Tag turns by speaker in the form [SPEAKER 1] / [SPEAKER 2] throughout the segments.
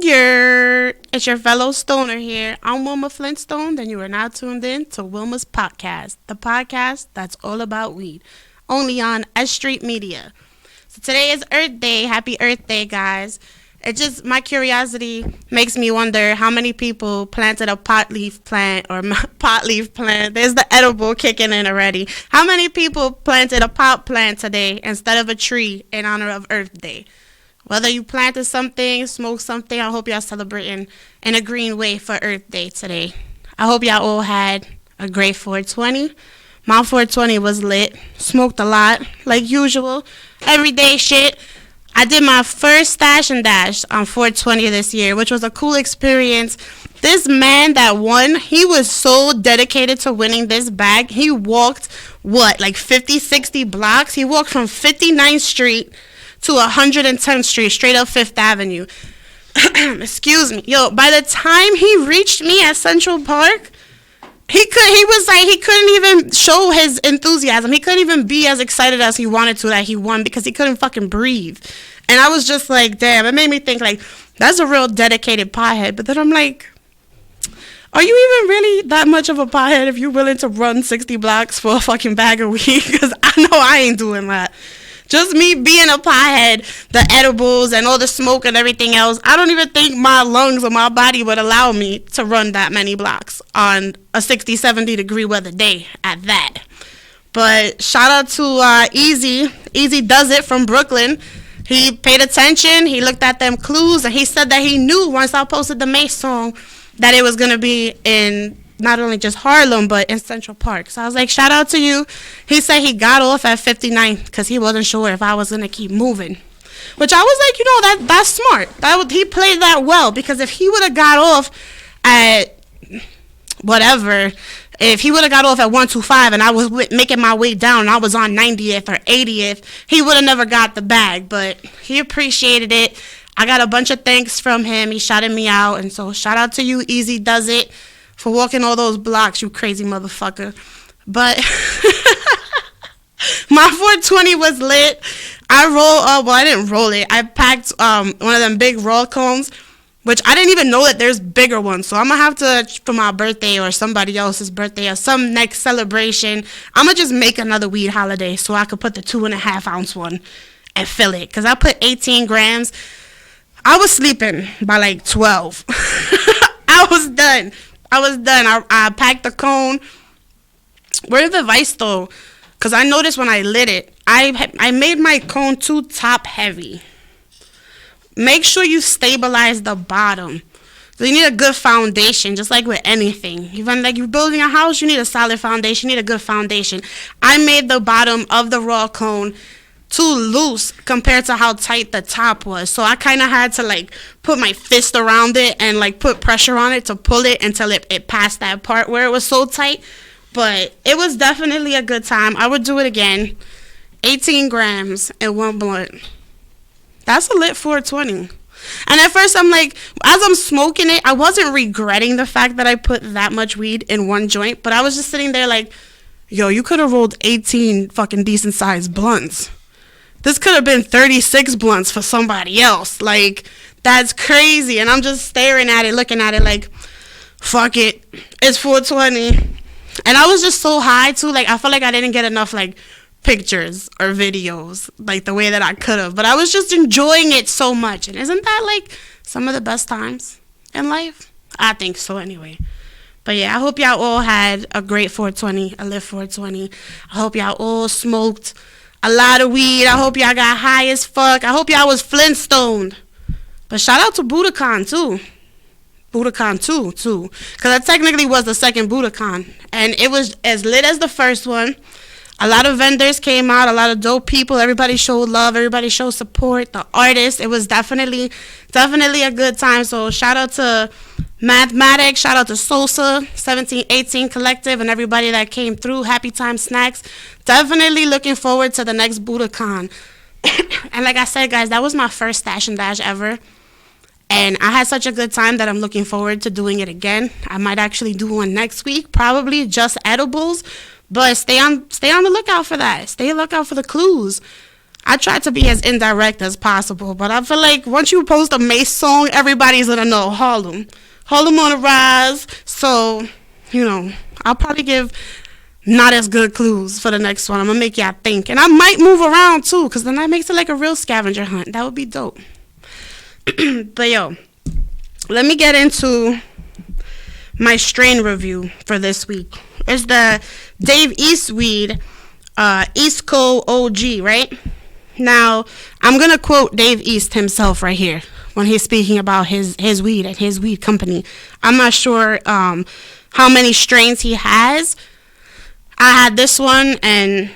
[SPEAKER 1] It's your fellow stoner here. I'm Wilma Flintstone, and you are now tuned in to Wilma's Potcast, the podcast that's all about weed, only on S.STREET Media. So today is Earth Day. Happy Earth Day, guys. My curiosity makes me wonder how many people planted a pot leaf plant. There's the edible kicking in already. How many people planted a pot plant today instead of a tree in honor of Earth Day? Whether you planted something, smoked something, I hope y'all celebrating in a green way for Earth Day today. I hope y'all all had a great 420. My 420 was lit. Smoked a lot, like usual. Everyday shit. I did my first stash and dash on 420 this year, which was a cool experience. This man that won, he was so dedicated to winning this bag. He walked, 50, 60 blocks? He walked from 59th Street to 110th Street, straight up 5th Avenue. Excuse me. Yo, by the time he reached me at Central Park, he couldn't even show his enthusiasm. He couldn't even be as excited as he wanted to that he won because he couldn't fucking breathe. And I was just like, damn, it made me think, like, that's a real dedicated pothead. But then I'm like, are you even really that much of a pothead if you're willing to run 60 blocks for a fucking bag of weed? Because I know I ain't doing that. Just me being a pothead, the edibles and all the smoke and everything else, I don't even think my lungs or my body would allow me to run that many blocks on a 60, 70 degree weather day at that. But shout out to Easy. Easy Does It from Brooklyn. He paid attention. He looked at them clues, and he said that he knew once I posted the Mace song that it was going to be in not only just Harlem, but in Central Park. So I was like, shout out to you. He said he got off at 59 because he wasn't sure if I was going to keep moving. Which I was like, that's smart. He played that well, because if he would have got off at whatever, if he would have got off at 125 and I was making my way down and I was on 90th or 80th, he would have never got the bag. But he appreciated it. I got a bunch of thanks from him. He shouted me out. And so shout out to you, Easy Does It, for walking all those blocks, you crazy motherfucker. But my 420 was lit. I didn't roll it. I packed one of them big roll cones, which I didn't even know that there's bigger ones. So I'm going to have to, for my birthday or somebody else's birthday or some next celebration, I'm going to just make another weed holiday so I could put the 2.5 ounce one and fill it. Because I put 18 grams. I was sleeping by like 12. I was done. I packed the cone. Where's the vice though? Because I noticed when I lit it, I made my cone too top heavy. Make sure you stabilize the bottom. So you need a good foundation, just like with anything. Even like you're building a house, you need a solid foundation. You need a good foundation. I made the bottom of the raw cone too loose compared to how tight the top was. So I kind of had to like put my fist around it and like put pressure on it to pull it until it passed that part where it was so tight. But it was definitely a good time. I would do it again. 18 grams in one blunt. That's a lit 420. And at first I'm like, as I'm smoking it, I wasn't regretting the fact that I put that much weed in one joint. But I was just sitting there like, yo, you could have rolled 18 fucking decent sized blunts. This could have been 36 blunts for somebody else. Like, that's crazy. And I'm just staring at it, looking at it like, fuck it. It's 420. And I was just so high, too. Like, I felt like I didn't get enough, like, pictures or videos, like, the way that I could have. But I was just enjoying it so much. And isn't that, like, some of the best times in life? I think so, anyway. But, yeah, I hope y'all all had a great 420, a lit 420. I hope y'all all smoked a lot of weed. I hope y'all got high as fuck. I hope y'all was Flintstone. But shout out to Budokan too. Budokan too. Because that technically was the second Budokan. And it was as lit as the first one. A lot of vendors came out. A lot of dope people. Everybody showed love. Everybody showed support. The artists. It was definitely a good time. So shout out to Mathematics. Shout out to Sosa, 1718 Collective, and everybody that came through. Happy Time Snacks. Definitely looking forward to the next Budokan. And like I said, guys, that was my first stash and dash ever. And I had such a good time that I'm looking forward to doing it again. I might actually do one next week, probably just edibles. But stay on the lookout for that. Stay on the lookout for the clues. I try to be as indirect as possible, but I feel like once you post a Mace song, everybody's gonna know Harlem. Harlem on the rise. So, I'll probably give not as good clues for the next one. I'm gonna make y'all think. And I might move around too, because then that makes it like a real scavenger hunt. That would be dope. But yo, let me get into my strain review for this week. It's the Dave East weed, East Coast OG, right? Now, I'm going to quote Dave East himself right here when he's speaking about his weed and his weed company. I'm not sure how many strains he has. I had this one, and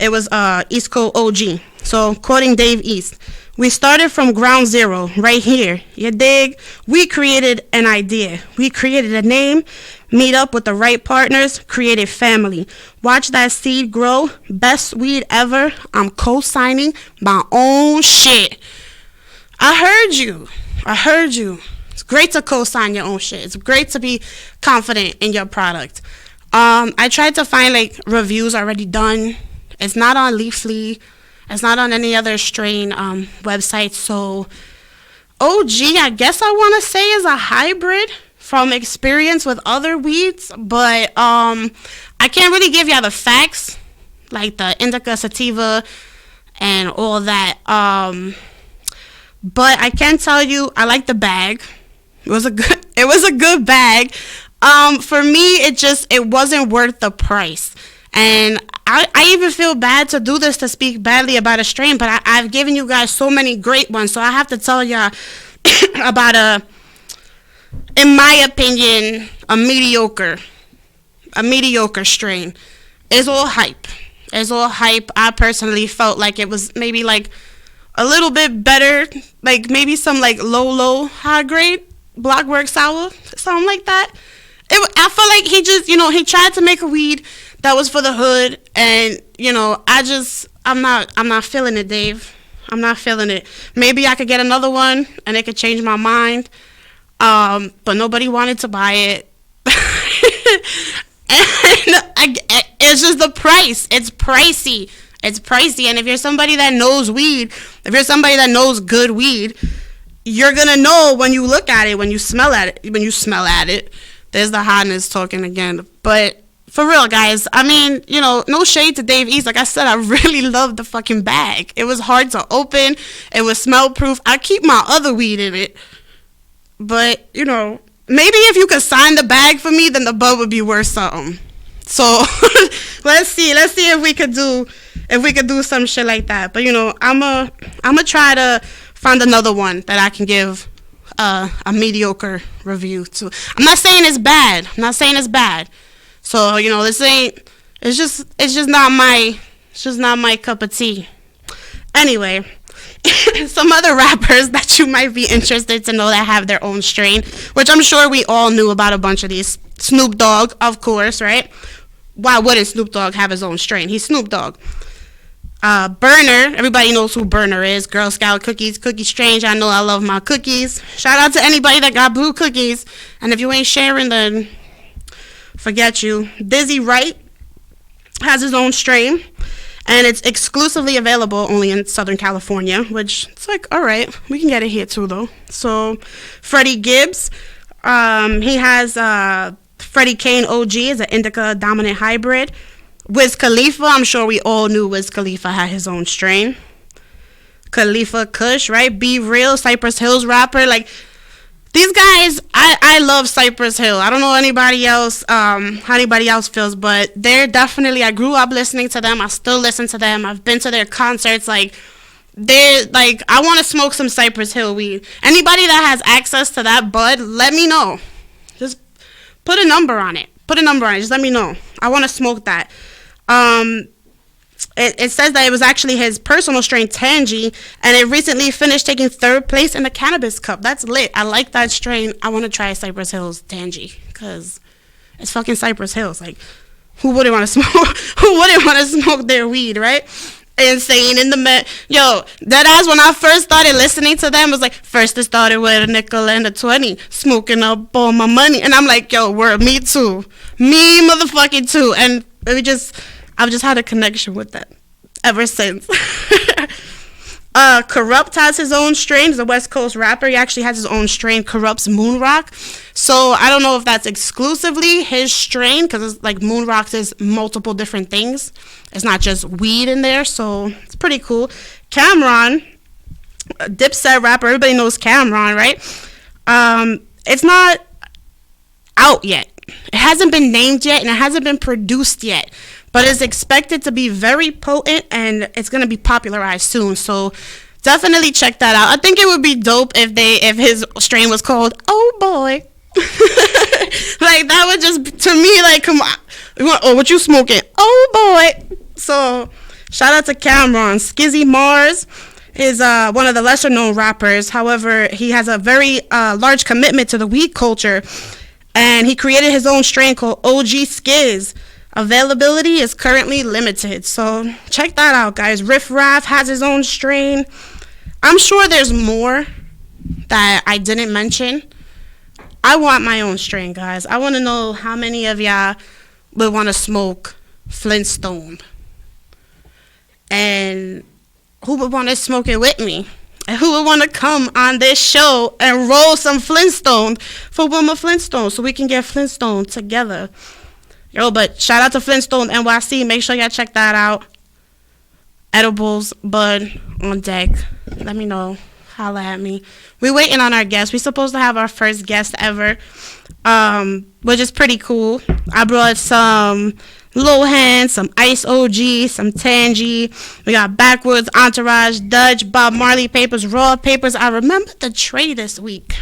[SPEAKER 1] it was East Coast OG. So, quoting Dave East, we started from ground zero, right here. You dig? We created an idea. We created a name, meet up with the right partners, created family. Watch that seed grow. Best weed ever. I'm co-signing my own shit. I heard you. It's great to co-sign your own shit. It's great to be confident in your product. I tried to find like reviews already done. It's not on Leafly. It's not on any other strain website. So OG, I guess I want to say, is a hybrid from experience with other weeds, but I can't really give y'all the facts, like the indica, sativa, and all that. But I can tell you, I like the bag. It was a good bag. For me, it wasn't worth the price. And I even feel bad to do this, to speak badly about a strain, but I've given you guys so many great ones, so I have to tell y'all about in my opinion, a mediocre strain. It's all hype. I personally felt like it was maybe like a little bit better, like maybe some like low high grade Blockwork sour, something like that. I feel like he just, he tried to make a weed that was for the hood, and I'm not feeling it, Dave. I'm not feeling it. Maybe I could get another one and it could change my mind. But nobody wanted to buy it. And it's just the price. It's pricey. And if you're somebody that knows weed, if you're somebody that knows good weed, you're gonna know when you look at it, when you smell at it. There's the hotness talking again. But for real, guys, I mean, no shade to Dave East. Like I said, I really loved the fucking bag. It was hard to open. It was smell proof. I keep my other weed in it. But, maybe if you could sign the bag for me, then the bud would be worth something. So let's see if we could do some shit like that. But, I'm gonna try to find another one that I can give a mediocre review to. I'm not saying it's bad. So, it's just not my cup of tea. Anyway, some other rappers that you might be interested to know that have their own strain, which I'm sure we all knew about a bunch of these. Snoop Dogg, of course, right? Why wouldn't Snoop Dogg have his own strain? He's Snoop Dogg. Burner, everybody knows who Burner is. Girl Scout cookies, Cookie Strange. I know I love my cookies. Shout out to anybody that got blue cookies. And if you ain't sharing, then forget you. Dizzy Wright has his own strain, and it's exclusively available only in Southern California, which it's like, all right, we can get it here too, though. So Freddie Gibbs, he has Freddie Kane OG is an indica dominant hybrid. Wiz Khalifa, I'm sure we all knew Wiz Khalifa had his own strain. Khalifa Kush, right? Be Real, Cypress Hill's rapper. Like, these guys, I love Cypress Hill. I don't know anybody else, how anybody else feels, but they're definitely, I grew up listening to them. I still listen to them. I've been to their concerts. Like, they're, like, I want to smoke some Cypress Hill weed. Anybody that has access to that bud, let me know. Just put a number on it. Just let me know. I want to smoke that. It says that it was actually his personal strain, Tangy, and it recently finished taking 3rd place in the Cannabis Cup. That's lit. I like that strain. I want to try Cypress Hill's Tangy, because it's fucking Cypress Hills. Like, who wouldn't want to smoke? Who wouldn't want to smoke their weed, right? Insane in the yo, deadass, when I first started listening to them, it was like, first it started with a nickel and a 20, smoking up all my money, and I'm like, yo, me too, me motherfucking too, and I've just had a connection with that ever since. Corrupt has his own strain. He's a West Coast rapper. He actually has his own strain, Corrupt's Moon Rock. So I don't know if that's exclusively his strain, because it's like Moon Rocks is multiple different things. It's not just weed in there, so it's pretty cool. Cameron, a Dipset rapper. Everybody knows Cameron, right? It's not out yet. It hasn't been named yet, and it hasn't been produced yet. But it's expected to be very potent, and it's gonna be popularized soon. So definitely check that out. I think it would be dope if his strain was called "Oh Boy." Like that would just, to me, like, come on, what you smoking? Oh boy. So shout out to Cameron. Skizzy Mars is one of the lesser known rappers. However, he has a very large commitment to the weed culture, and he created his own strain called OG Skiz. Availability is currently limited, so check that out, guys. Riff Raff has his own strain. I'm sure there's more that I didn't mention. I want my own strain, guys. I want to know how many of y'all would want to smoke Flintstone, and who would want to smoke it with me, and who would want to come on this show and roll some Flintstone for Wilma Flintstone so we can get Flintstone together. Yo, but shout out to Flintstone NYC. Make sure y'all check that out. Edibles, bud, on deck. Let me know. Holla at me. We're waiting on our guest. We're supposed to have our first guest ever, which is pretty cool. I brought some Lohan, some Ice OG, some Tangy. We got Backwoods, Entourage, Dutch, Bob Marley Papers, Raw Papers. I remember the tray this week.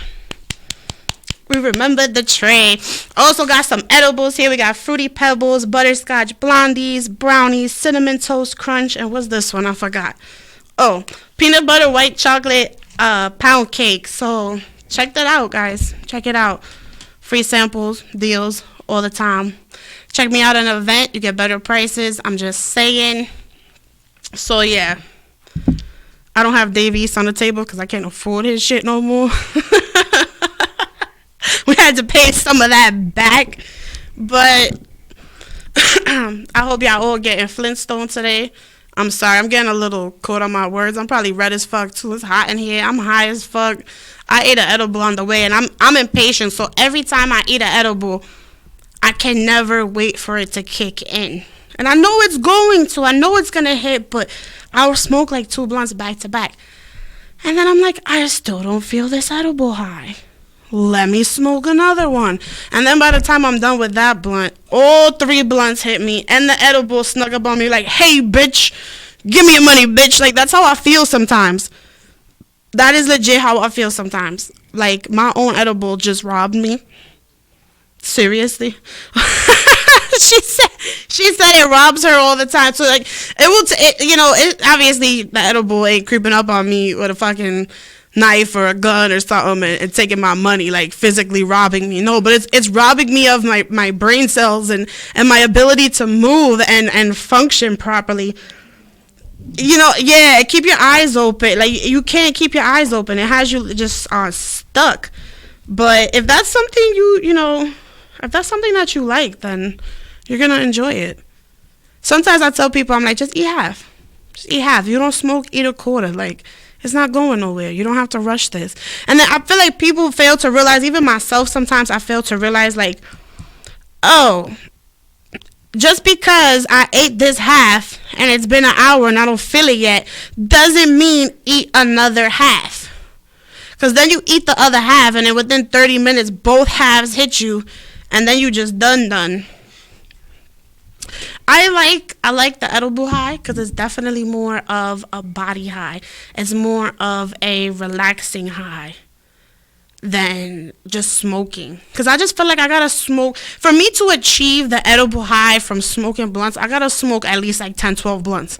[SPEAKER 1] We remembered the tray. Also got some edibles here. We got Fruity Pebbles, Butterscotch Blondies, Brownies, Cinnamon Toast Crunch, and what's this one? I forgot. Oh, Peanut Butter White Chocolate Pound Cake. So check that out, guys. Check it out. Free samples, deals all the time. Check me out at an event. You get better prices. I'm just saying. So, yeah. I don't have Dave East on the table because I can't afford his shit no more. We had to pay some of that back, but I hope y'all all getting Flintstone today. I'm sorry, I'm getting a little caught on my words. I'm probably red as fuck too. It's hot in here. I'm high as fuck. I ate an edible on the way, and I'm impatient. So every time I eat an edible, I can never wait for it to kick in. And I know it's going to. I know it's gonna hit, but I'll smoke like 2 blunts back to back, and then I'm like, I still don't feel this edible high. Let me smoke another one. And then by the time I'm done with that blunt, all 3 blunts hit me, and the edible snuck up on me like, hey, bitch, give me your money, bitch. Like, that's how I feel sometimes. That is legit how I feel sometimes. Like, my own edible just robbed me. Seriously. She said it robs her all the time. So, like, it obviously, the edible ain't creeping up on me with a fucking knife or a gun or something and taking my money, like physically robbing me. No, but it's robbing me of my brain cells and my ability to move and function properly. Keep your eyes open. Like, you can't keep your eyes open. It has you just stuck. But if that's something if that's something that you like, then you're gonna enjoy it. Sometimes I tell people, I'm like, just eat half. Just eat half. You don't smoke, eat a quarter. Like, it's not going nowhere. You don't have to rush this. And then I feel like people fail to realize, even myself sometimes, I fail to realize, like, oh, just because I ate this half and it's been an hour and I don't feel it yet, doesn't mean eat another half. Because then you eat the other half, and then within 30 minutes, both halves hit you, and then you just done. I like the edible high because it's definitely more of a body high. It's more of a relaxing high than just smoking. Because I just feel like I gotta smoke. For me to achieve the edible high from smoking blunts, I gotta smoke at least like 10, 12 blunts.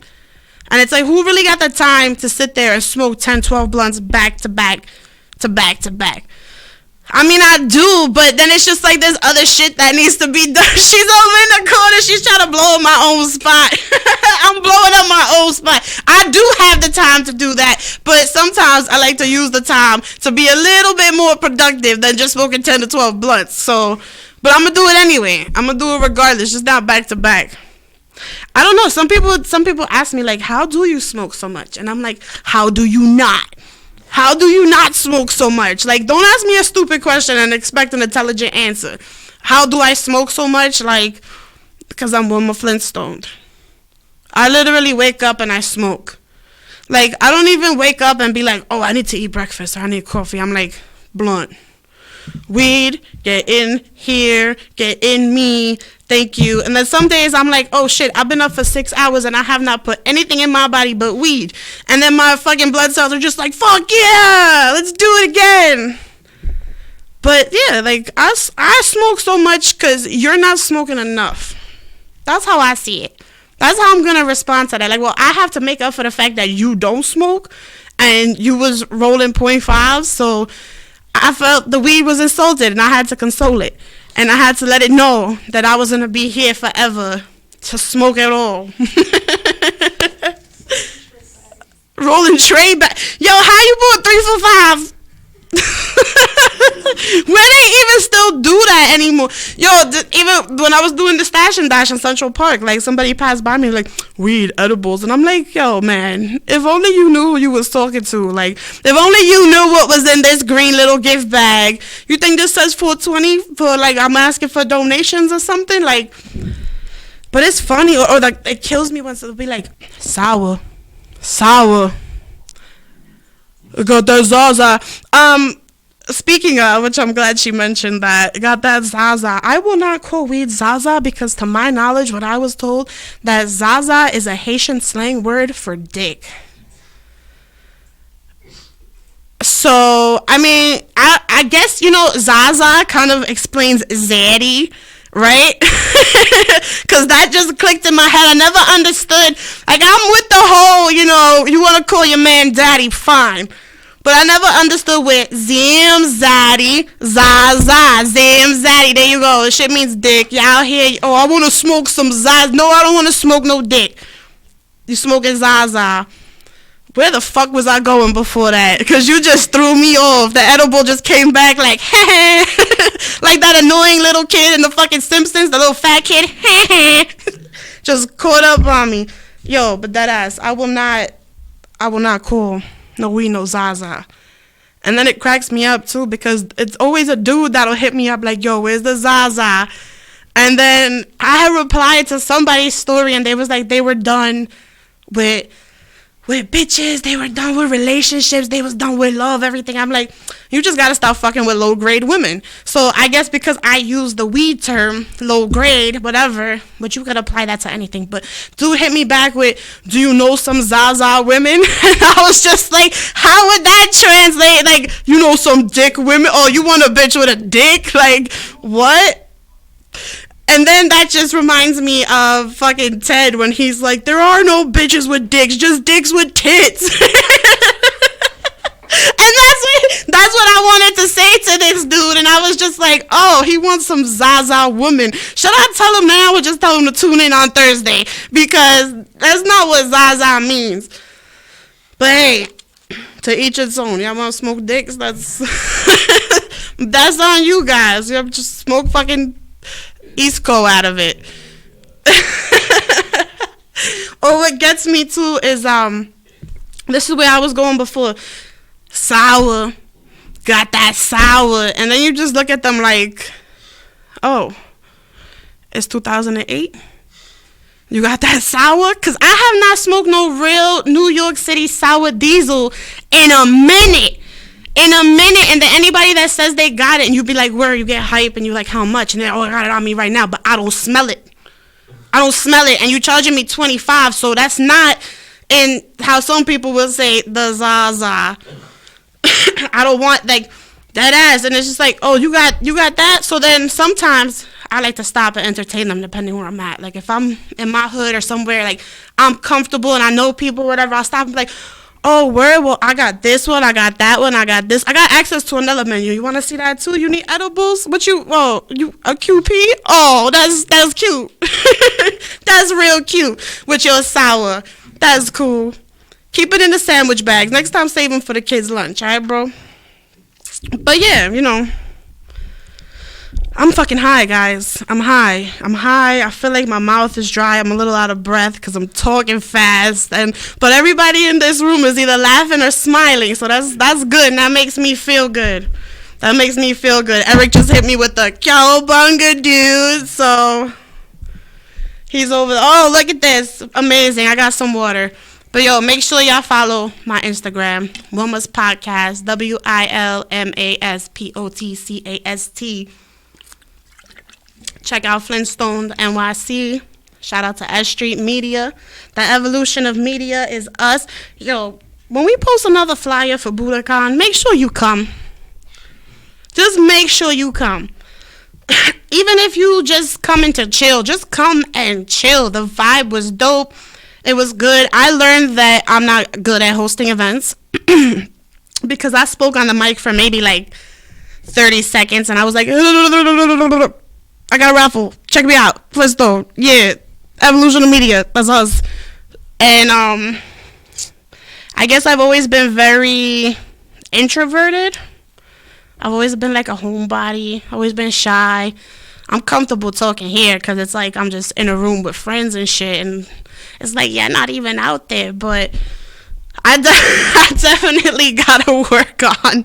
[SPEAKER 1] And it's like, who really got the time to sit there and smoke 10, 12 blunts back to back to back to back? I mean, I do, but then it's just like there's other shit that needs to be done. She's over in the corner. She's trying to blow up my own spot. I'm blowing up my own spot. I do have the time to do that, but sometimes I like to use the time to be a little bit more productive than just smoking 10 to 12 blunts. So, but I'm going to do it anyway. I'm going to do it regardless, just not back to back. I don't know. Some people ask me like, how do you smoke so much? And I'm like, how do you not? How do you not smoke so much? Like, don't ask me a stupid question and expect an intelligent answer. How do I smoke so much? Like, because I'm Wilma Flintstone. I literally wake up and I smoke. Like, I don't even wake up and be like, oh, I need to eat breakfast or I need coffee. I'm like, blunt. Weed, get in here, get in me, thank you. And then some days I'm like, oh shit, I've been up for 6 hours and I have not put anything in my body but weed. And then my fucking blood cells are just like, fuck yeah, let's do it again. But yeah, like I smoke so much because you're not smoking enough. That's how I see it. That's how I'm going to respond to that. Like, well, I have to make up for the fact that you don't smoke and you was rolling .5, so I felt the weed was insulted and I had to console it. And I had to let it know that I was going to be here forever to smoke it all. Rolling tray back. Yo, how you bought 3 for $5? Where they even still do that anymore? Yo, even when I was doing the stash and dash in Central Park, like somebody passed by me like, weed, edibles, and I'm like, yo, man, if only you knew who you was talking to. Like, if only you knew what was in this green little gift bag. You think this says $4.20 for like I'm asking for donations or something? Like, but it's funny, or like it kills me once it'll be like sour. I got that Zaza. Speaking of, which I'm glad she mentioned that, got that Zaza. I will not call weed Zaza because to my knowledge, what I was told, that Zaza is a Haitian slang word for dick. So, I mean, I guess, you know, Zaza kind of explains zaddy, right? Because that just clicked in my head. I never understood. Like, I'm with the whole, you know, you want to call your man daddy, fine. But I never understood where Zim Zaddy, Zaza, Zim Zaddy. There you go. Shit means dick. Y'all here. Oh, I want to smoke some Zaza. No, I don't want to smoke no dick. You smoking Zaza. Where the fuck was I going before that? Because you just threw me off. The edible just came back like, like that annoying little kid in the fucking Simpsons, the little fat kid. Just caught up on me. Yo, but that ass, I will not call no weed, no Zaza. And then it cracks me up too because it's always a dude that'll hit me up like, yo, where's the Zaza? And then I had replied to somebody's story and they was like, they were done with bitches, they were done with relationships, they was done with love, everything. I'm like, you just gotta stop fucking with low grade women. So I guess because I use the weed term, low grade, whatever, but you could apply that to anything. But dude hit me back with, do you know some Zaza women? And I was just like, how would that translate? Like, you know some dick women? Oh, you want a bitch with a dick? Like, what? And then that just reminds me of fucking Ted when he's like, there are no bitches with dicks, just dicks with tits. And that's what I wanted to say to this dude. And I was just like, oh, he wants some Zaza woman. Should I tell him now or just tell him to tune in on Thursday? Because that's not what Zaza means. But hey, to each its own. Y'all want to smoke dicks? That's that's on you guys. You have to just smoke fucking Eastco out of it. Or what gets me too is this is where I was going before. Sour, got that sour, and then you just look at them like, oh, it's 2008. You got that sour? Cause I have not smoked no real New York City sour diesel in a minute. And then anybody that says they got it and you be like, where, you get hype and you like, how much? And they're, oh, I got it on me right now, but I don't smell it. And you charging me $25, so that's not in how some people will say the Zaza. I don't want like that ass. And it's just like, oh, you got that? So then sometimes I like to stop and entertain them depending where I'm at. Like if I'm in my hood or somewhere like I'm comfortable and I know people, whatever, I'll stop and be like, oh, where? Well, I got this one, I got that one, I got this. I got access to another menu. You want to see that too? You need edibles? What you? Oh, you a QP? Oh, that's cute. That's real cute with your sour. That's cool. Keep it in the sandwich bags. Next time, save them for the kids' lunch, all right, bro? But yeah, you know, I'm fucking high, guys. I'm high. I feel like my mouth is dry. I'm a little out of breath because I'm talking fast. But everybody in this room is either laughing or smiling, so that's good. And that makes me feel good. Eric just hit me with the cowabunga, dude. So he's over there. Oh, look at this. Amazing. I got some water. But yo, make sure y'all follow my Instagram, Wilma's Podcast, WILMA'S Check out Flintstone NYC. Shout out to S.STREET Media. The evolution of media is us. Yo, when we post another flyer for Budokan, make sure you come. Just make sure you come. Even if you just coming to chill, just come and chill. The vibe was dope. It was good. I learned that I'm not good at hosting events because I spoke on the mic for maybe like 30 seconds and I was like, I got a raffle. Check me out. Flintstone. Yeah. Evolution of media. That's us. And I guess I've always been very introverted. I've always been like a homebody. Always been shy. I'm comfortable talking here because it's like I'm just in a room with friends and shit. And it's like, yeah, not even out there. But I definitely got to work on.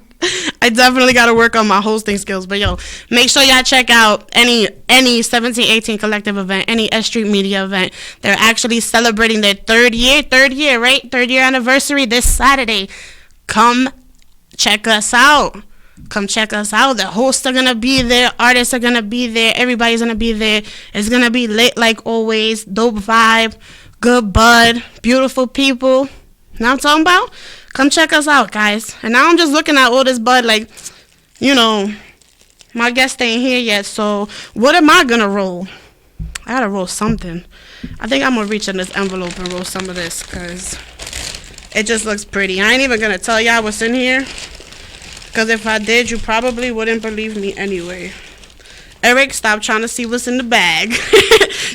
[SPEAKER 1] I definitely got to work on my hosting skills. But, yo, make sure y'all check out any 1718 collective event, any S.STREET Media event. They're actually celebrating their third year, right? Third year anniversary this Saturday. Come check us out. The hosts are going to be there. Artists are going to be there. Everybody's going to be there. It's going to be lit like always. Dope vibe. Good bud. Beautiful people. You know what I'm talking about? Come check us out, guys. And now I'm just looking at all this bud like, you know, my guest ain't here yet. So what am I going to roll? I got to roll something. I think I'm going to reach in this envelope and roll some of this because it just looks pretty. I ain't even going to tell y'all what's in here. Because if I did, you probably wouldn't believe me anyway. Eric, stop trying to see what's in the bag.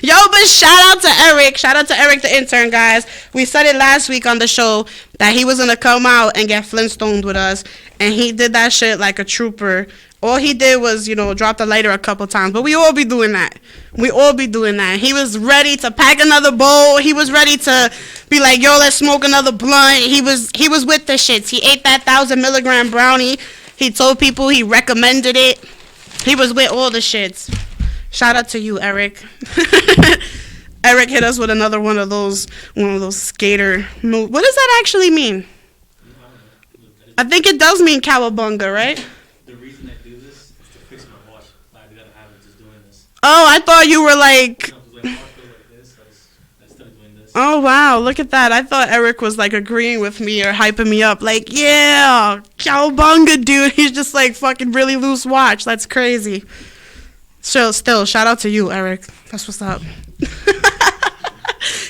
[SPEAKER 1] Yo, but shout out to Eric. Shout out to Eric, the intern, guys. We said it last week on the show that he was going to come out and get Flintstoned with us. And he did that shit like a trooper. All he did was, you know, drop the lighter a couple times. But we all be doing that. He was ready to pack another bowl. He was ready to be like, yo, let's smoke another blunt. He was with the shits. He ate that 1,000-milligram brownie. He told people he recommended it. He was with all the shits. Shout out to you, Eric. Eric hit us with another one of those skater. What does that actually mean? I think it does mean cowabunga, right?
[SPEAKER 2] The reason I do this is to fix my watch. I gotta have it just doing this.
[SPEAKER 1] Oh, I thought you were like.
[SPEAKER 2] This.
[SPEAKER 1] Oh wow, look at that. I thought Eric was like agreeing with me or hyping me up. Like, yeah, cowabunga, dude. He's just like fucking really loose watch. That's crazy. Still, shout out to you, Eric. That's what's up.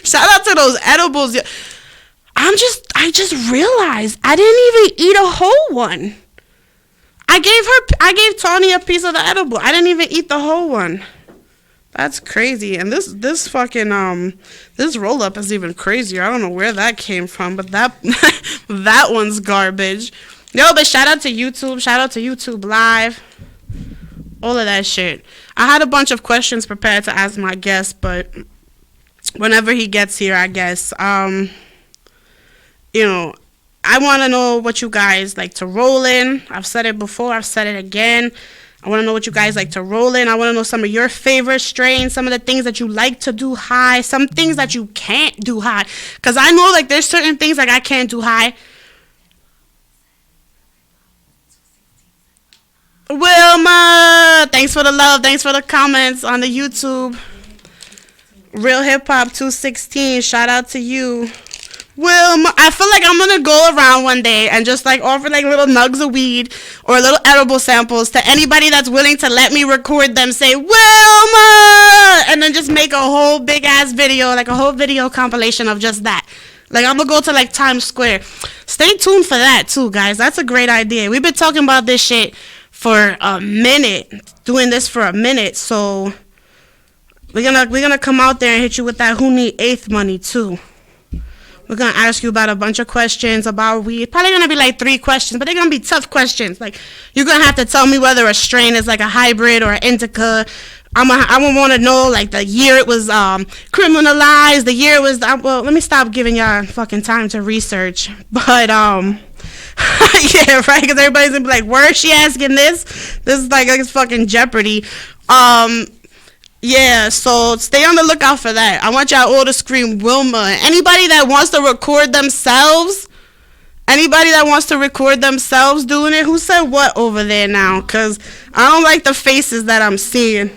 [SPEAKER 1] Shout out to those edibles. I just realized I didn't even eat a whole one. I gave Tony a piece of the edible. I didn't even eat the whole one. That's crazy. And this fucking this roll up is even crazier. I don't know where that came from, but that that one's garbage. No, but shout out to YouTube. Shout out to YouTube Live. All of that shit. I had a bunch of questions prepared to ask my guest, but whenever he gets here, I guess you know, I want to know what you guys like to roll in. I've said it before. I've said it again. I want to know what you guys like to roll in. I want to know some of your favorite strains, some of the things that you like to do high, some things that you can't do high. Because I know, like, there's certain things, like, I can't do high. Wilma, thanks for the love. Thanks for the comments on the YouTube. Real Hip Hop 216, shout out to you. Wilma, I feel like I'm going to go around one day and just, like, offer, like, little nugs of weed or little edible samples to anybody that's willing to let me record them, say, Wilma! And then just make a whole big-ass video, like a whole video compilation of just that. Like, I'm going to go to, like, Times Square. Stay tuned for that, too, guys. That's a great idea. We've been talking about this shit for a minute, doing this for a minute, so we're gonna come out there and hit you with that Who Need Eighth money, too. We're going to ask you about a bunch of questions about weed. Probably going to be like 3 questions, but they're going to be tough questions. Like, you're going to have to tell me whether a strain is like a hybrid or an indica. I would want to know, like, the year it was criminalized, the year it was... well, let me stop giving y'all fucking time to research. But, yeah, right? Because everybody's going to be like, where is she asking this? This is like it's fucking Jeopardy. Yeah, so stay on the lookout for that. I want y'all all to scream Wilma. Anybody that wants to record themselves doing it, who said what over there now? Because I don't like the faces that I'm seeing.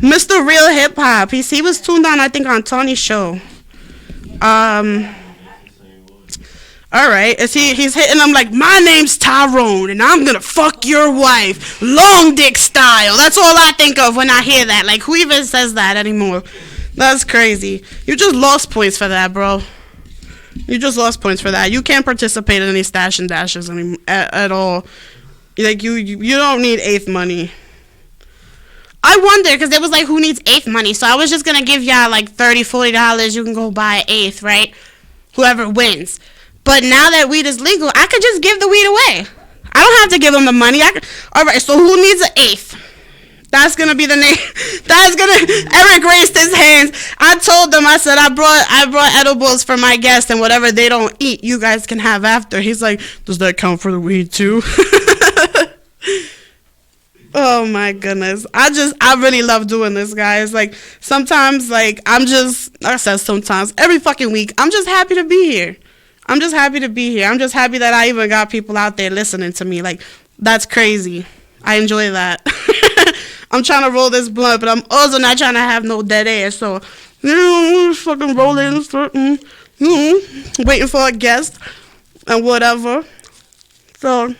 [SPEAKER 1] Mr. Real Hip Hop. He was tuned on, I think, on Tony's show. All right, he's hitting them like, my name's Tyrone, and I'm gonna fuck your wife, long dick style. That's all I think of when I hear that. Like, who even says that anymore? That's crazy. You just lost points for that, bro. You just lost points for that. You can't participate in any stash and dashes at all. Like, you don't need eighth money. I wonder, because it was like, who needs eighth money? So I was just gonna give y'all like $30, $40. You can go buy eighth, right? Whoever wins. But now that weed is legal, I could just give the weed away. I don't have to give them the money. All right, so who needs an eighth? That's going to be the name. Eric raised his hands. I told them, I said, I brought edibles for my guests, and whatever they don't eat, you guys can have after. He's like, does that count for the weed too? Oh my goodness. I really love doing this, guys. Like, sometimes, like I said sometimes, every fucking week, I'm just happy to be here. I'm just happy that I even got people out there listening to me. Like, that's crazy. I enjoy that. I'm trying to roll this blunt, but I'm also not trying to have no dead air. So, fucking rolling, waiting for a guest and whatever. So,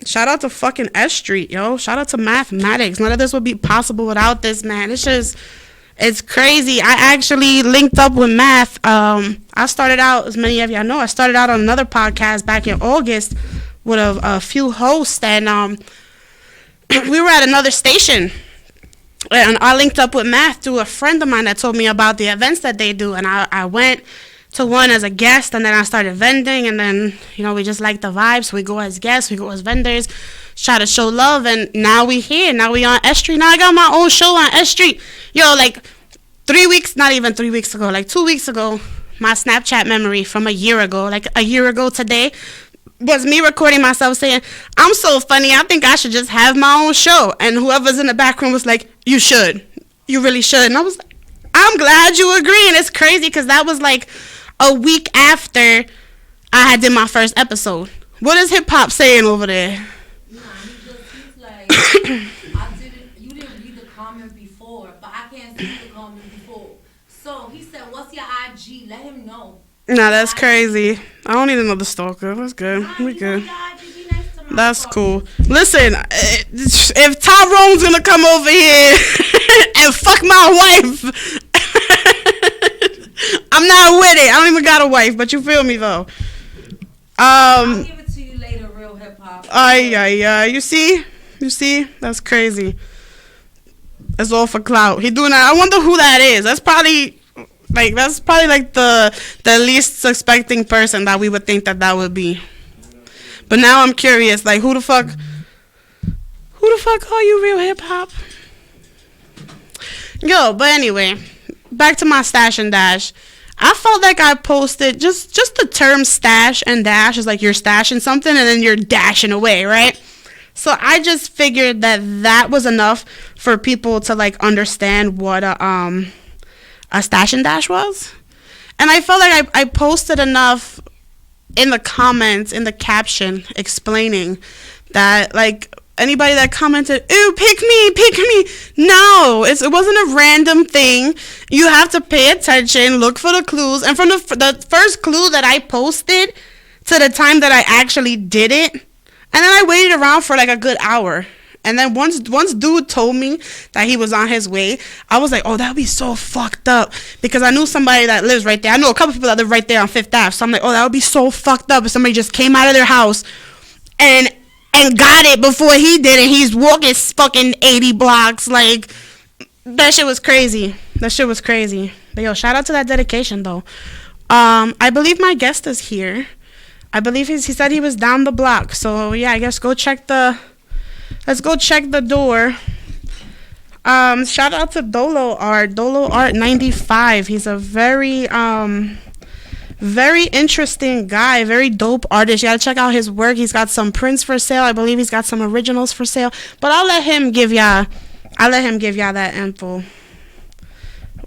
[SPEAKER 1] shout out to fucking S.STREET, yo. Shout out to mathematics. None of this would be possible without this, man. It's crazy. I actually linked up with math. I started out, as many of y'all know, on another podcast back in August with a few hosts, and we were at another station. And I linked up with math through a friend of mine that told me about the events that they do. And I went to one as a guest, and then I started vending, and then, we just like the vibes. So we go as guests, we go as vendors, try to show love, and now we here. Now we on S.STREET. Now I got my own show on S.STREET. Yo, like 3 weeks, not even 3 weeks ago, like 2 weeks ago, my Snapchat memory from a year ago today, was me recording myself saying, I'm so funny, I think I should just have my own show. And whoever's in the back room was like, you should. You really should. And I was like, I'm glad you agree. And it's crazy because that was like a week after I had did my first episode. What is hip hop saying over there?
[SPEAKER 3] Nah, he's like, you didn't read the comment before, but I can't see the comment before. So he said, what's your IG? Let him know.
[SPEAKER 1] Nah, that's crazy. I don't need another stalker. That's good. We good. That's cool. Listen, if Tyrone's gonna come over here and fuck my wife, I'm not with it. I don't even got a wife, but you feel me though.
[SPEAKER 3] I'll give it to you later, real hip hop.
[SPEAKER 1] You see? That's crazy. It's all for clout. He doing that. I wonder who that is. That's probably like the least suspecting person that we would think that would be. But now I'm curious, like, who the fuck are you, real hip hop? Yo, but anyway, back to my stash and dash. I felt like I posted just the term stash and dash is like you're stashing something and then you're dashing away, right? So I just figured that was enough for people to like understand what a stash and dash was. And I felt like I posted enough in the comments, in the caption, explaining that, like, anybody that commented, "Ooh, pick me," no, it wasn't a random thing. You have to pay attention, look for the clues, and from the first clue that I posted to the time that I actually did it, and then I waited around for like a good hour. And then once dude told me that he was on his way, I was like, oh, that would be so fucked up. Because I knew somebody that lives right there. I know a couple people that live right there on 5th Ave. So I'm like, oh, that would be so fucked up if somebody just came out of their house and got it before he did it. He's walking fucking 80 blocks. Like, That shit was crazy. That shit was crazy. But yo, shout out to that dedication though. I believe my guest is here. I believe he said he was down the block. So yeah, I guess let's go check the door. Shout out to Dolo Art 95. He's a very very interesting guy, very dope artist. You gotta check out his work. He's got some prints for sale. I believe he's got some originals for sale. But I'll let him give y'all that info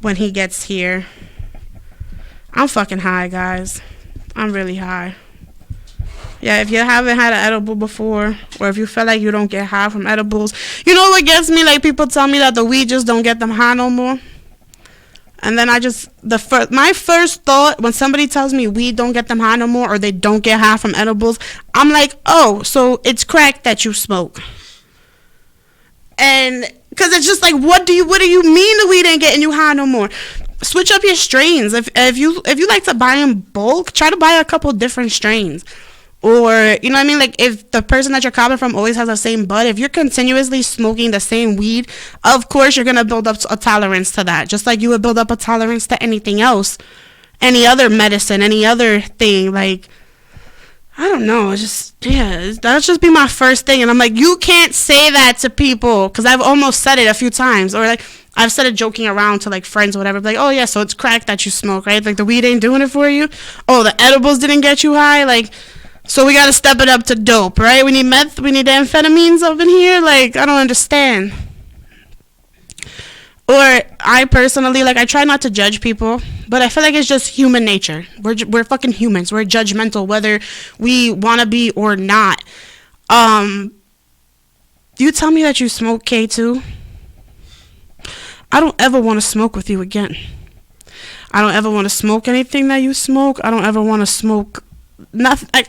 [SPEAKER 1] when he gets here. I'm fucking high, guys. I'm really high. Yeah, if you haven't had an edible before, or if you feel like you don't get high from edibles, you know what gets me? Like, people tell me that the weed just don't get them high no more. And then my first thought when somebody tells me weed don't get them high no more, or they don't get high from edibles, I'm like, oh, so it's crack that you smoke. And because it's just like, what do you mean the weed ain't getting you high no more? Switch up your strains. If you like to buy in bulk, try to buy a couple different strains. Or, you know what I mean? Like, if the person that you're copping from always has the same bud, if you're continuously smoking the same weed, of course you're going to build up a tolerance to that. Just like you would build up a tolerance to anything else. Any other medicine, any other thing. Like, I don't know. It's just, yeah, that'll just be my first thing. And I'm like, you can't say that to people. Because I've almost said it a few times. Or, like, I've said it joking around to, like, friends or whatever. Like, oh, yeah, so it's crack that you smoke, right? Like, the weed ain't doing it for you? Oh, the edibles didn't get you high? Like, so we got to step it up to dope, right? We need meth, we need amphetamines up in here? Like, I don't understand. Or I personally, like, I try not to judge people, but I feel like it's just human nature. We're fucking humans. We're judgmental, whether we want to be or not. You tell me that you smoke K2. I don't ever want to smoke with you again. I don't ever want to smoke anything that you smoke. I don't ever want to smoke nothing. Like,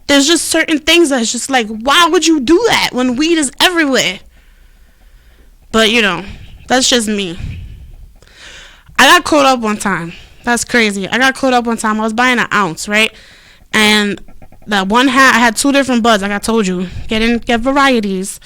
[SPEAKER 1] there's just certain things that's just like, why would you do that when weed is everywhere? But, you know, that's just me. I got caught up one time. That's crazy. I got caught up one time. I was buying an ounce, right? And that one I had 2 different buds, like I told you. Get varieties.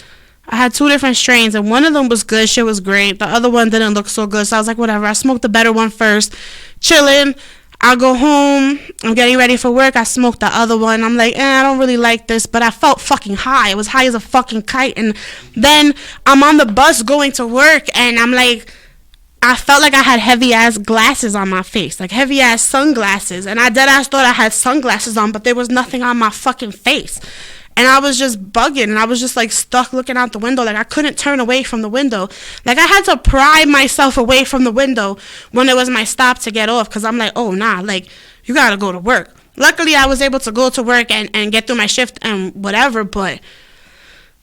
[SPEAKER 1] I had 2 different strains, and one of them was good. Shit was great. The other one didn't look so good, so I was like, whatever. I smoked the better one first. Chilling. I'll go home. I'm getting ready for work. I smoked the other one. I'm like, I don't really like this, but I felt fucking high. I was high as a fucking kite. And then I'm on the bus going to work, and I'm like, I felt like I had heavy-ass glasses on my face, like heavy-ass sunglasses. And I dead-ass thought I had sunglasses on, but there was nothing on my fucking face. And I was just bugging, and I was just, like, stuck looking out the window. Like, I couldn't turn away from the window. Like, I had to pry myself away from the window when it was my stop to get off, because I'm like, oh, nah, like, you got to go to work. Luckily, I was able to go to work and get through my shift and whatever, but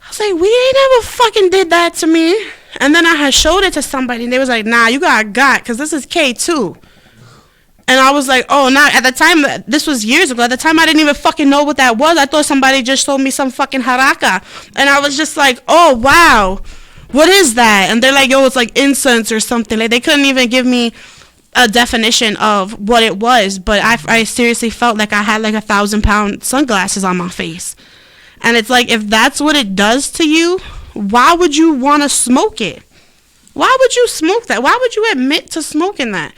[SPEAKER 1] I was like, we ain't never fucking did that to me. And then I had showed it to somebody, and they was like, nah, you got, because this is K2. And I was like, oh, nah. At the time, this was years ago. At the time, I didn't even fucking know what that was. I thought somebody just sold me some fucking haraka. And I was just like, oh, wow. What is that? And they're like, yo, it's like incense or something. Like, they couldn't even give me a definition of what it was. But I seriously felt like I had like 1,000-pound sunglasses on my face. And it's like, if that's what it does to you, why would you want to smoke it? Why would you smoke that? Why would you admit to smoking that?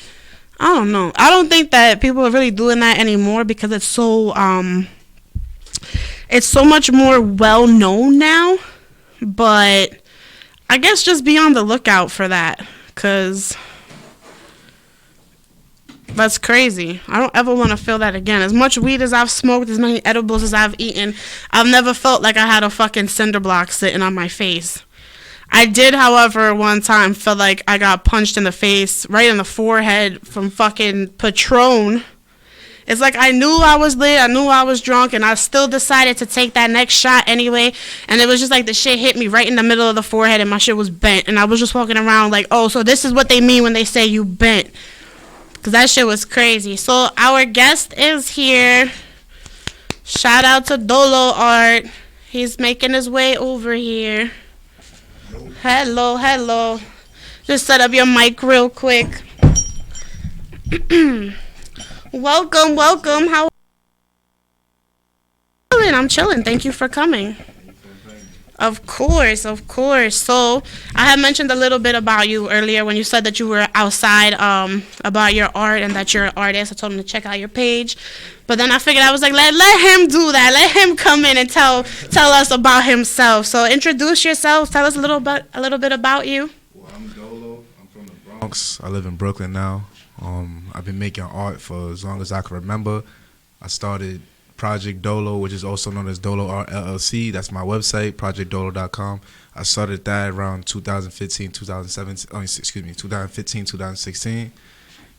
[SPEAKER 1] I don't know. I don't think that people are really doing that anymore because it's so much more well known now. But I guess just be on the lookout for that, because that's crazy. I don't ever want to feel that again. As much weed as I've smoked, as many edibles as I've eaten, I've never felt like I had a fucking cinder block sitting on my face. I did, however, one time feel like I got punched in the face, right in the forehead from fucking Patron. It's like I knew I was lit, I knew I was drunk, and I still decided to take that next shot anyway. And it was just like the shit hit me right in the middle of the forehead, and my shit was bent. And I was just walking around like, oh, so this is what they mean when they say you bent. Because that shit was crazy. So our guest is here. Shout out to Dolo Art. He's making his way over here. Hello. Just set up your mic real quick. Welcome. How are you? I'm chilling. Thank you for coming. Of course, of course. So I had mentioned a little bit about you earlier when you said that you were outside about your art and that you're an artist. I told him to check out your page. But then I figured I was like, let him do that. Let him come in and tell us about himself. So introduce yourself. Tell us a little bit about you.
[SPEAKER 4] Well, I'm Dolo. I'm from the Bronx. I live in Brooklyn now. I've been making art for as long as I can remember. I started Project Dolo, which is also known as Dolo Art LLC. That's my website, projectdolo.com. I started that around 2015, 2016.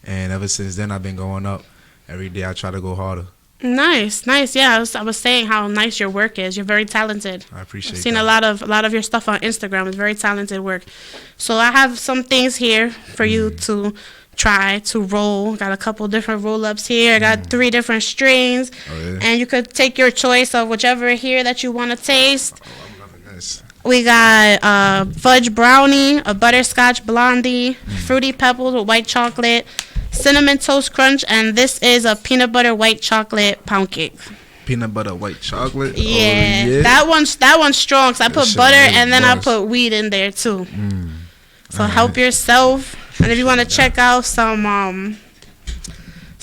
[SPEAKER 4] And ever since then, I've been going up. Every day I try to go harder.
[SPEAKER 1] Nice. Yeah, I was saying how nice your work is. You're very talented.
[SPEAKER 4] I appreciate that.
[SPEAKER 1] I've seen a lot of your stuff on Instagram. It's very talented work. So I have some things here for you to try to roll. Got a couple different roll-ups here. I got 3 different strains.
[SPEAKER 4] Oh, yeah?
[SPEAKER 1] And you could take your choice of whichever here that you want to taste.
[SPEAKER 4] Oh, I'm loving this.
[SPEAKER 1] We got fudge brownie, a butterscotch blondie, fruity pebbles with white chocolate, cinnamon toast crunch, and this is a peanut butter white chocolate pound cake.
[SPEAKER 4] Peanut butter white chocolate?
[SPEAKER 1] Yeah,
[SPEAKER 4] Oh, yeah.
[SPEAKER 1] that one's strong. So I put
[SPEAKER 4] shit
[SPEAKER 1] butter
[SPEAKER 4] really
[SPEAKER 1] and then I
[SPEAKER 4] bust.
[SPEAKER 1] put weed in there too. So help yourself. And if you want to check out some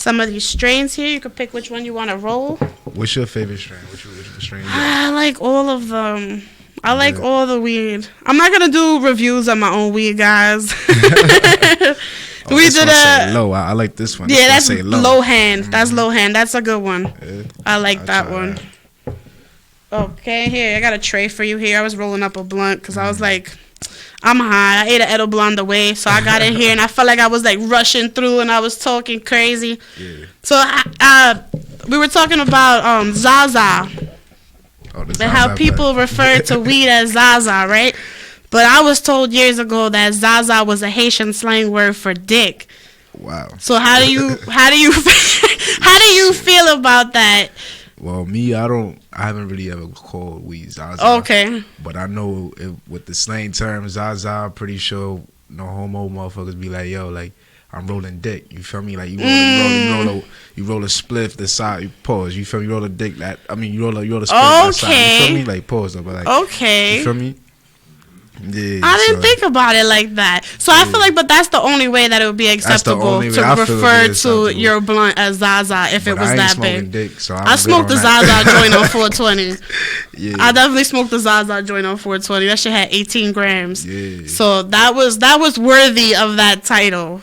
[SPEAKER 1] of these strains here, you can pick which one you want to roll.
[SPEAKER 4] What's your favorite strain? Which strain you got?
[SPEAKER 1] I like all of them. I like all the weed. I'm not gonna do reviews on my own weed, guys.
[SPEAKER 4] Oh,
[SPEAKER 1] We
[SPEAKER 4] this
[SPEAKER 1] did
[SPEAKER 4] one say
[SPEAKER 1] a
[SPEAKER 4] low. I like this one.
[SPEAKER 1] yeah.
[SPEAKER 4] This one
[SPEAKER 1] That's
[SPEAKER 4] say
[SPEAKER 1] low hand. That's low hand. That's a good one.
[SPEAKER 4] Yeah.
[SPEAKER 1] I like
[SPEAKER 4] I'll
[SPEAKER 1] that
[SPEAKER 4] try
[SPEAKER 1] one.
[SPEAKER 4] that.
[SPEAKER 1] Okay, here I got a tray for you. Here I was rolling up a blunt because I was like, I'm high. I ate an edible on the way, so I got in here and I felt like I was like rushing through and I was talking crazy.
[SPEAKER 4] Yeah.
[SPEAKER 1] So we were talking about Zaza
[SPEAKER 4] Oh, this
[SPEAKER 1] and how people refer to weed as Zaza, right? But I was told years ago that Zaza was a Haitian slang word for dick.
[SPEAKER 4] Wow.
[SPEAKER 1] So how do you how do you feel about that?
[SPEAKER 4] Well, me, I haven't really ever called weed Zaza.
[SPEAKER 1] Okay.
[SPEAKER 4] But I know with the slang term Zaza, I'm pretty sure no homo motherfuckers be like, yo, like, I'm rolling dick. You feel me? Like, you roll a spliff the side, you pause. You feel me? You roll a dick that, I mean, you roll a spliff that side. You feel me? Like, pause though, but like,
[SPEAKER 1] Okay.
[SPEAKER 4] you feel me? Yeah.
[SPEAKER 1] I didn't think about it like that. So I feel like, but that's the only way that it would be acceptable
[SPEAKER 4] only way
[SPEAKER 1] to
[SPEAKER 4] I feel it would be
[SPEAKER 1] refer to
[SPEAKER 4] acceptable.
[SPEAKER 1] your blunt as Zaza if it
[SPEAKER 4] But
[SPEAKER 1] was
[SPEAKER 4] I ain't
[SPEAKER 1] that
[SPEAKER 4] smoking
[SPEAKER 1] big.
[SPEAKER 4] dick, so
[SPEAKER 1] I smoked the Zaza joint on 420.
[SPEAKER 4] Yeah.
[SPEAKER 1] I definitely smoked the Zaza joint on 420. That shit had 18 grams.
[SPEAKER 4] Yeah.
[SPEAKER 1] So that was worthy of that title.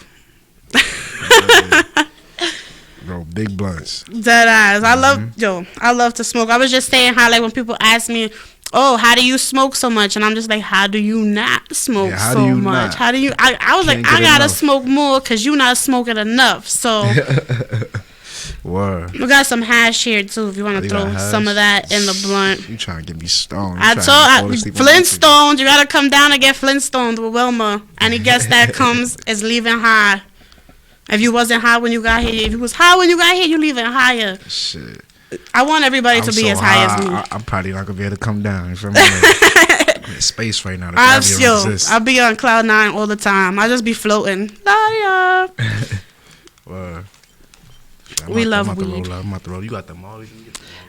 [SPEAKER 4] Bro, big blunts.
[SPEAKER 1] Dead ass. I love to smoke. I was just saying how like when people ask me, oh, how do you smoke so much? And I'm just like, how do you not smoke
[SPEAKER 4] how
[SPEAKER 1] so
[SPEAKER 4] do you
[SPEAKER 1] much?
[SPEAKER 4] not?
[SPEAKER 1] How do you? I was
[SPEAKER 4] Can't
[SPEAKER 1] like, I
[SPEAKER 4] get
[SPEAKER 1] gotta
[SPEAKER 4] enough.
[SPEAKER 1] smoke more because you not smoking enough. So
[SPEAKER 4] Word.
[SPEAKER 1] we got some hash here too. If you want to
[SPEAKER 4] You
[SPEAKER 1] throw
[SPEAKER 4] got hash?
[SPEAKER 1] some of that in the blunt.
[SPEAKER 4] You trying to get me stoned.
[SPEAKER 1] I told Flintstones. You gotta come down and get Flintstones with Wilma. Any guest that comes is leaving high. If you wasn't high when you got here, if you was high when you got here, you leaving higher.
[SPEAKER 4] Shit.
[SPEAKER 1] I want everybody
[SPEAKER 4] I'm
[SPEAKER 1] to be
[SPEAKER 4] so
[SPEAKER 1] as high as me.
[SPEAKER 4] I'm probably not gonna be able to come down. You feel me? I'm in space right now. The gravity don't exist.
[SPEAKER 1] I'll be on cloud 9 all the time. I just be floating.
[SPEAKER 4] Word.
[SPEAKER 1] We love
[SPEAKER 4] I'm
[SPEAKER 1] weed.
[SPEAKER 4] I'm about to roll. You got the Molly?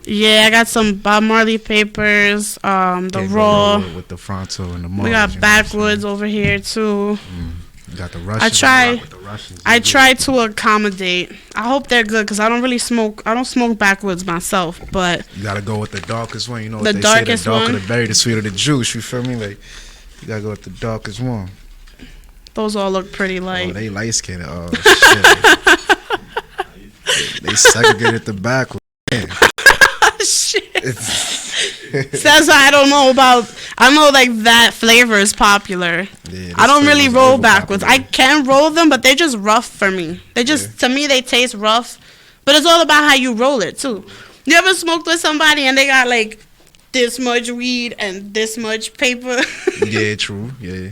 [SPEAKER 1] Yeah, I got some Bob Marley papers, the raw.
[SPEAKER 4] With the fronto and the Molly.
[SPEAKER 1] We got backwoods over here too.
[SPEAKER 4] You got the Russians.
[SPEAKER 1] I try to accommodate. I hope they're good because I don't really smoke. I don't smoke backwoods myself, but
[SPEAKER 4] You gotta go with the darkest one. You know what
[SPEAKER 1] The
[SPEAKER 4] they
[SPEAKER 1] darkest
[SPEAKER 4] say, the darker
[SPEAKER 1] one?
[SPEAKER 4] the berry, the sweeter the juice. You feel me? Like, you gotta go with the darkest one.
[SPEAKER 1] those all look pretty
[SPEAKER 4] Oh,
[SPEAKER 1] light.
[SPEAKER 4] they light skinned. Oh, shit. They segregated the back.
[SPEAKER 1] Shit. That's why I don't know about. I know like that flavor is popular.
[SPEAKER 4] Yeah,
[SPEAKER 1] I don't really roll
[SPEAKER 4] overpopular.
[SPEAKER 1] backwards. I can roll them, but they're just rough for me. They just to me they taste rough, but it's all about how you roll it too. You ever smoked with somebody and they got like this much weed and this much paper?
[SPEAKER 4] Yeah, true. Yeah.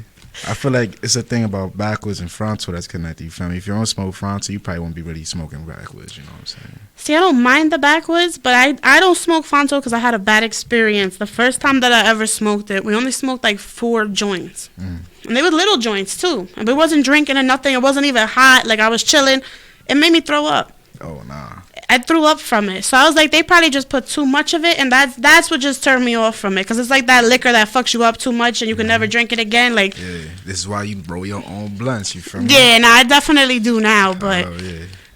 [SPEAKER 4] I feel like it's a thing about backwards and frontal that's connected. You feel me? If you don't smoke frontal, you probably won't be really smoking backwards. You know what I'm saying?
[SPEAKER 1] See, I don't mind the backwoods, but I don't smoke Fonto because I had a bad experience. The first time that I ever smoked it, we only smoked like 4 joints. And they were little joints too. And we wasn't drinking or nothing. It wasn't even hot. Like I was chilling. It made me throw up.
[SPEAKER 4] Oh, nah.
[SPEAKER 1] I threw up from it. So I was like, they probably just put too much of it, and that's what just turned me off from it. Because it's like that liquor that fucks you up too much and you can never drink it again. Like,
[SPEAKER 4] Yeah, this is why you roll your own blunts, you feel me?
[SPEAKER 1] yeah, nah, I definitely do now. But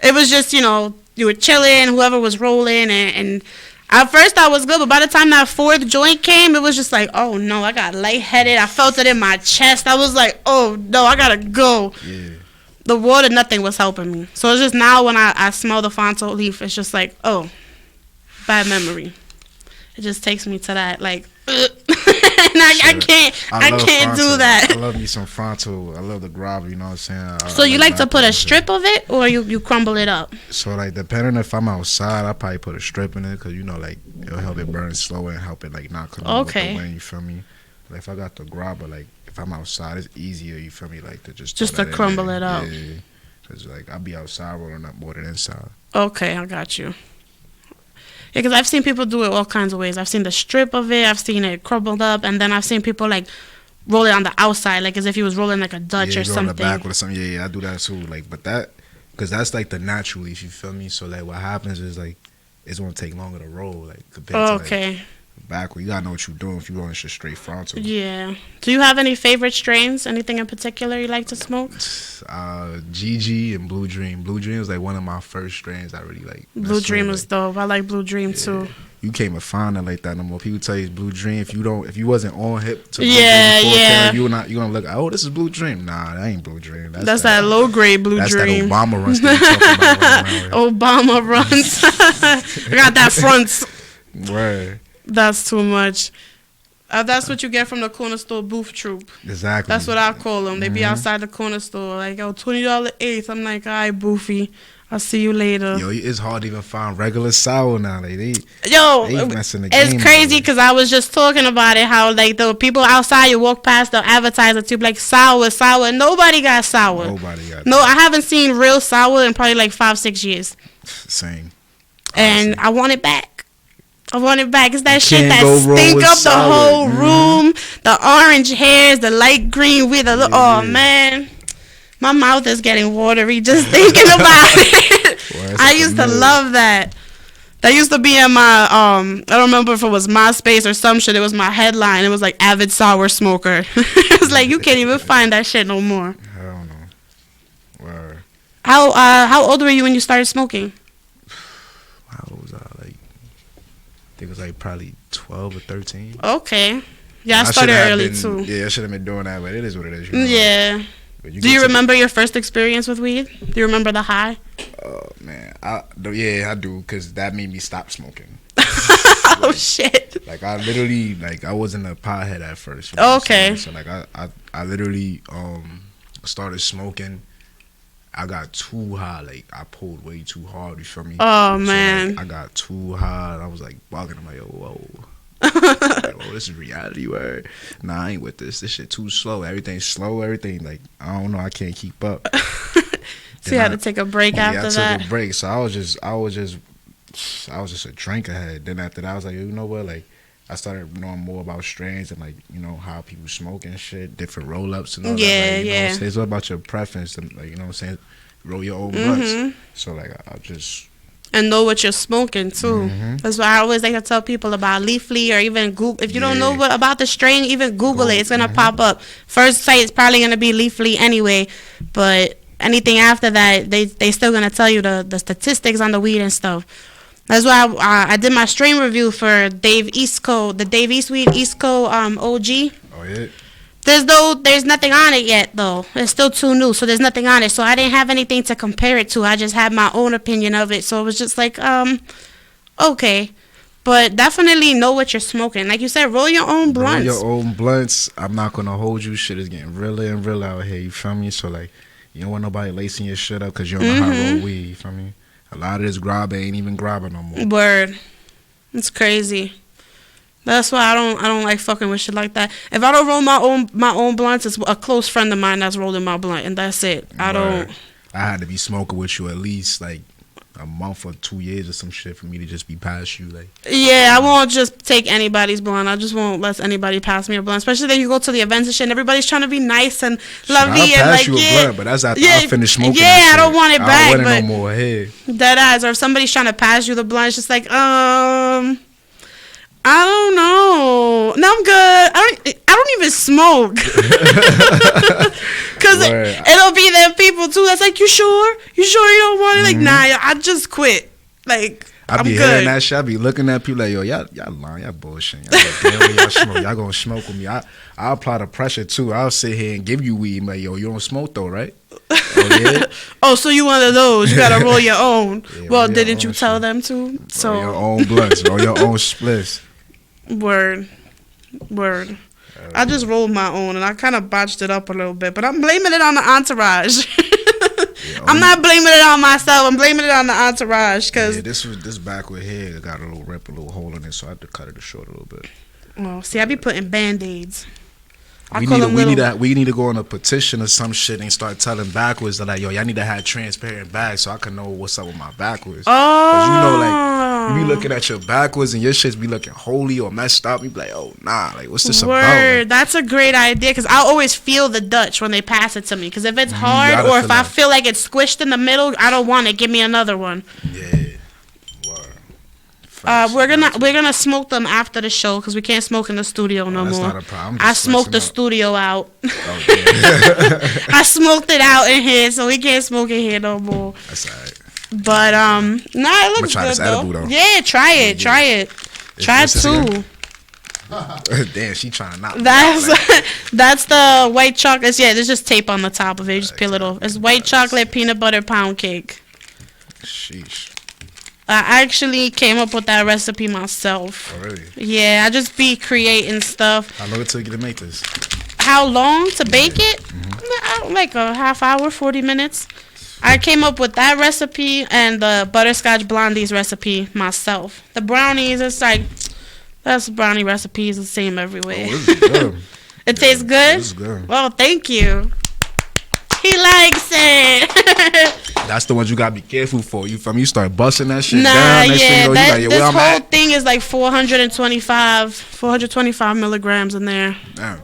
[SPEAKER 1] it was just, you were chilling, whoever was rolling, and at first I was good, but by the time that fourth joint came, it was just like, oh no, I got lightheaded. I felt it in my chest. I was like, oh no, I gotta go.
[SPEAKER 4] Yeah.
[SPEAKER 1] The water, nothing was helping me. So it's just now when I smell the Fonto leaf, it's just like, oh, bad memory. It just takes me to that, like, and I can't do that.
[SPEAKER 4] I love me some Fonto. I love the grab, you know what I'm saying?
[SPEAKER 1] So you like to put a strip of it, or you crumble it up?
[SPEAKER 4] So, like, depending if I'm outside, I'll probably put a strip in it, because, like, it'll help it burn slower and help it, like, not come out with the wind, you feel me? Like, if I got the grabber, like, if I'm outside, it's easier, you feel me, like, to just
[SPEAKER 1] to crumble it up.
[SPEAKER 4] Yeah, because, like, I'll be outside rolling up more than inside.
[SPEAKER 1] Okay, I got you. Yeah, because I've seen people do it all kinds of ways. I've seen the strip of it. I've seen it crumbled up. And then I've seen people, like, roll it on the outside, like as if he was rolling, like, a Dutch or something.
[SPEAKER 4] Yeah, back with something. Yeah, I do that, too. Like, but that, because that's, like, the natural leaf, you feel me? So, like, what happens is, like, it's going to take longer to roll, like, compared to, like, backward. You got to know what you're doing if you're rolling shit straight frontal.
[SPEAKER 1] Yeah. Do you have any favorite strains? Anything in particular you like to smoke?
[SPEAKER 4] GG and Blue Dream. Blue Dream was like one of my first strains I really like.
[SPEAKER 1] Blue Dream was dope. I like Blue Dream too.
[SPEAKER 4] You can't find it like that no more. People tell you it's Blue Dream. If you wasn't on hip to Blue Dream before, you're gonna look, oh, this is Blue Dream. Nah, that ain't Blue Dream.
[SPEAKER 1] That's that low grade Blue Dream.
[SPEAKER 4] That's that Obama runs that you talking about right now.
[SPEAKER 1] Obama runs. I got that fronts.
[SPEAKER 4] Word.
[SPEAKER 1] That's too much. That's what you get from the corner store booth troop.
[SPEAKER 4] Exactly.
[SPEAKER 1] That's what I call them. They be outside the corner store like, yo, $20 eighth. I'm like, all right, Boofy. I'll see you later.
[SPEAKER 4] Yo, it's hard to even find regular sour now. Like, they messing the game.
[SPEAKER 1] It's crazy because I was just talking about it, how like the people outside, you walk past the advertiser tube like sour. Nobody got sour. No, I haven't seen real sour in probably like 5-6 years.
[SPEAKER 4] Same.
[SPEAKER 1] And I want it back. It's that shit that stink up the whole room. The orange hairs, the light green with the oh man, my mouth is getting watery just thinking about it. I used to love that. That used to be in my I don't remember if it was MySpace or some shit. It was my headline. It was like avid sour smoker. It was like you can't even find that shit no more.
[SPEAKER 4] Hell no. Word.
[SPEAKER 1] How old were you when you started smoking?
[SPEAKER 4] How old was I? I think it was like probably 12 or 13.
[SPEAKER 1] Okay. Yeah, I started early too.
[SPEAKER 4] Yeah, I should have been doing that, but it is what it is. You know?
[SPEAKER 1] Yeah. Do you remember your first experience with weed? Do you remember the high?
[SPEAKER 4] Oh, man. I do, because that made me stop smoking.
[SPEAKER 1] Oh, shit.
[SPEAKER 4] Like, I literally, like, I wasn't a pothead at first. You know
[SPEAKER 1] okay.
[SPEAKER 4] So, like, I literally started smoking. I got too high, like, I pulled way too hard, you feel me?
[SPEAKER 1] Oh, man.
[SPEAKER 4] Like, I got too high, and I was, like, bugging. I'm like, yo, whoa. Like, oh, this is reality, word. Nah, I ain't with this. This shit too slow. Everything's slow, everything, like, I don't know, I can't keep up.
[SPEAKER 1] So you had to take a break after that?
[SPEAKER 4] Yeah, I took a break, so I was just a drinker head. Then after that, I was like, you know what, like, I started knowing more about strains and, like, you know, how people smoke and shit, different roll-ups and all that. Like, you know what I'm saying? It's all about your preference. And, like, you know what I'm saying? Roll your own blunts. So, like, I just...
[SPEAKER 1] And know what you're smoking, too. That's why I always like to tell people about Leafly or even Google. If you don't know about the strain, even Google it. It's going to pop up. First site is probably going to be Leafly anyway. But anything after that, they still going to tell you the statistics on the weed and stuff. That's why I did my strain review for Dave Eastco, the Dave Eastweed Eastco OG.
[SPEAKER 4] Oh, yeah?
[SPEAKER 1] There's nothing on it yet, though. It's still too new, so there's nothing on it. So I didn't have anything to compare it to. I just had my own opinion of it. So it was just like, okay. But definitely know what you're smoking. Like you said, roll your own blunts.
[SPEAKER 4] Roll your own blunts. I'm not going to hold you. Shit is getting realer and realer out here. You feel me? So, like, you don't want nobody lacing your shit up because you don't know how to roll weed. You feel me? A lot of this grab ain't even grabbing no more.
[SPEAKER 1] Word. It's crazy. That's why I don't like fucking with shit like that. If I don't roll my own blunts, it's a close friend of mine that's rolling my blunt, and that's it. I had to be smoking with you at least like
[SPEAKER 4] a month or 2 years or some shit for me to just be past you. Like,
[SPEAKER 1] Yeah, I won't just take anybody's blunt. I just won't let anybody pass me a blunt. Especially that you go to the events and shit, and everybody's trying to be nice and lovey
[SPEAKER 4] I'll
[SPEAKER 1] and
[SPEAKER 4] pass
[SPEAKER 1] like,
[SPEAKER 4] you a
[SPEAKER 1] yeah.
[SPEAKER 4] blunt, but that's after
[SPEAKER 1] Yeah,
[SPEAKER 4] I finish smoking.
[SPEAKER 1] yeah,
[SPEAKER 4] that
[SPEAKER 1] I don't
[SPEAKER 4] shit.
[SPEAKER 1] want it
[SPEAKER 4] I
[SPEAKER 1] back,
[SPEAKER 4] don't want it
[SPEAKER 1] but-
[SPEAKER 4] no more. Hey,
[SPEAKER 1] Dead eyes. Or if somebody's trying to pass you the blunt, it's just like, I don't know. No, I'm good. I don't even smoke. Cause
[SPEAKER 4] Word.
[SPEAKER 1] it'll be them people too that's like, you sure? You sure you don't want it? Like, nah, I just quit. Like,
[SPEAKER 4] I
[SPEAKER 1] I'm
[SPEAKER 4] be
[SPEAKER 1] good.
[SPEAKER 4] hearing that shit. I be looking at people like, yo, y'all lying, y'all bullshitting. Y'all like, damn, when y'all smoke, y'all gonna smoke with me. I apply the pressure too. I'll sit here and give you weed. I'm like, yo, you don't smoke though, right? Oh yeah.
[SPEAKER 1] Oh, so you one of those? You gotta roll your own.
[SPEAKER 4] Yeah,
[SPEAKER 1] Well,
[SPEAKER 4] roll your
[SPEAKER 1] didn't you
[SPEAKER 4] own
[SPEAKER 1] tell
[SPEAKER 4] shit.
[SPEAKER 1] them to? So
[SPEAKER 4] Roll your own blunts, roll your own splits.
[SPEAKER 1] word. I just rolled my own, and I kind of botched it up a little bit, but I'm blaming it on the entourage. I'm not blaming it on myself. I'm blaming it on the entourage, cause
[SPEAKER 4] Yeah, this backward hair got a little rip, a little hole in it, so I had to cut it short a little bit.
[SPEAKER 1] well, see, I be putting band-aids.
[SPEAKER 4] We need to go on a petition or some shit and start telling backwards that like, yo, y'all need to have transparent bags so I can know what's up with my backwards.
[SPEAKER 1] Oh,
[SPEAKER 4] Cause you know, like you be looking at your backwards and your shits be looking holy or messed up. You be like, oh nah, like what's this about?
[SPEAKER 1] Word,
[SPEAKER 4] Like,
[SPEAKER 1] that's a great idea because I always feel the Dutch when they pass it to me. Because if it's hard
[SPEAKER 4] gotta
[SPEAKER 1] or if
[SPEAKER 4] feel
[SPEAKER 1] I
[SPEAKER 4] that.
[SPEAKER 1] feel like it's squished in the middle, I don't want it. Give me another one.
[SPEAKER 4] yeah. Word. Facts.
[SPEAKER 1] We're gonna smoke them after the show because we can't smoke in the studio no
[SPEAKER 4] that's
[SPEAKER 1] more.
[SPEAKER 4] not a problem. I'm
[SPEAKER 1] I
[SPEAKER 4] just
[SPEAKER 1] smoked the
[SPEAKER 4] flexing up.
[SPEAKER 1] studio out.
[SPEAKER 4] Oh, yeah.
[SPEAKER 1] I smoked it out in here, so we can't smoke in here no more.
[SPEAKER 4] That's alright.
[SPEAKER 1] But nah, it looks
[SPEAKER 4] try
[SPEAKER 1] good
[SPEAKER 4] this
[SPEAKER 1] though.
[SPEAKER 4] edible, though.
[SPEAKER 1] Yeah, try it. Try it. Try it
[SPEAKER 4] what's this
[SPEAKER 1] too.
[SPEAKER 4] again? Damn, she trying to knock me out,
[SPEAKER 1] That's
[SPEAKER 4] like,
[SPEAKER 1] that's the white chocolate. Yeah, there's just tape on the top of it. You just peel it off. It's white chocolate peanut butter pound cake.
[SPEAKER 4] sheesh.
[SPEAKER 1] I actually came up with that recipe myself.
[SPEAKER 4] Oh, really?
[SPEAKER 1] Yeah, I just be creating stuff.
[SPEAKER 4] How long it took you to make this?
[SPEAKER 1] How long to bake it?
[SPEAKER 4] Mm-hmm.
[SPEAKER 1] Like a half hour, 40 minutes. I came up with that recipe and the butterscotch blondies recipe myself. The brownies, it's like, that's brownie recipes the same everywhere.
[SPEAKER 4] Oh, this is good.
[SPEAKER 1] It tastes good?
[SPEAKER 4] This is good.
[SPEAKER 1] Well, thank you. He likes it.
[SPEAKER 4] That's the ones you gotta be careful for. You feel me? You start busting that shit
[SPEAKER 1] Nah,
[SPEAKER 4] down. Next thing
[SPEAKER 1] yeah,
[SPEAKER 4] you know, you like, yo,
[SPEAKER 1] this
[SPEAKER 4] where I'm
[SPEAKER 1] whole
[SPEAKER 4] at?
[SPEAKER 1] thing is like 425 milligrams in there.
[SPEAKER 4] Damn.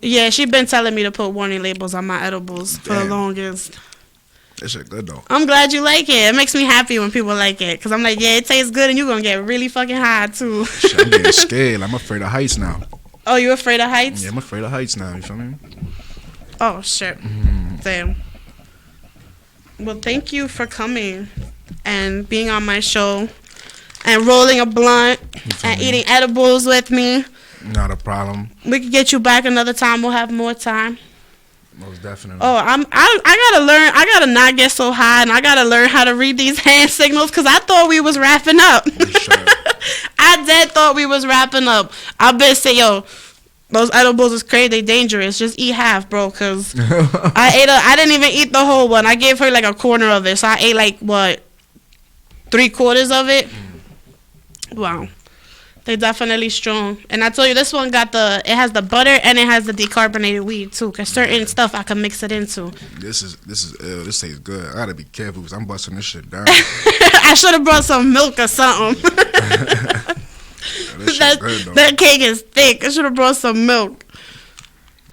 [SPEAKER 1] Yeah, she been telling me to put warning labels on my edibles for the
[SPEAKER 4] Damn.
[SPEAKER 1] longest.
[SPEAKER 4] That shit good though.
[SPEAKER 1] I'm glad you like it. It makes me happy when people like it. Because I'm like, yeah, it tastes good and you're going to get really fucking high too.
[SPEAKER 4] Shit, I'm getting scared. I'm afraid of heights now.
[SPEAKER 1] Oh, you afraid of heights?
[SPEAKER 4] Yeah, I'm afraid of heights now. You feel me?
[SPEAKER 1] Oh, shit. Damn. Well, thank you for coming and being on my show and rolling a blunt and eating edibles with me.
[SPEAKER 4] Not a problem.
[SPEAKER 1] We could get you back another time. We'll have more time.
[SPEAKER 4] Most definitely.
[SPEAKER 1] Oh, I gotta learn. I gotta not get so high, and I gotta learn how to read these hand signals because I thought we was wrapping up.
[SPEAKER 4] Sure.
[SPEAKER 1] I dead thought we was wrapping up. I been say, yo, those edibles is crazy. They dangerous. Just eat half, bro. Cause I didn't even eat the whole one. I gave her like a corner of it, so I ate like what, 3/4 of it. Wow. They definitely strong. And I told you this one got it has the butter and it has the decarbonated weed too. Cause certain stuff I can mix it into.
[SPEAKER 4] This is ill. This tastes good. I gotta be careful because I'm busting this shit down.
[SPEAKER 1] I should have brought some milk or something.
[SPEAKER 4] This shit good though.
[SPEAKER 1] That cake is thick. I should have brought some milk.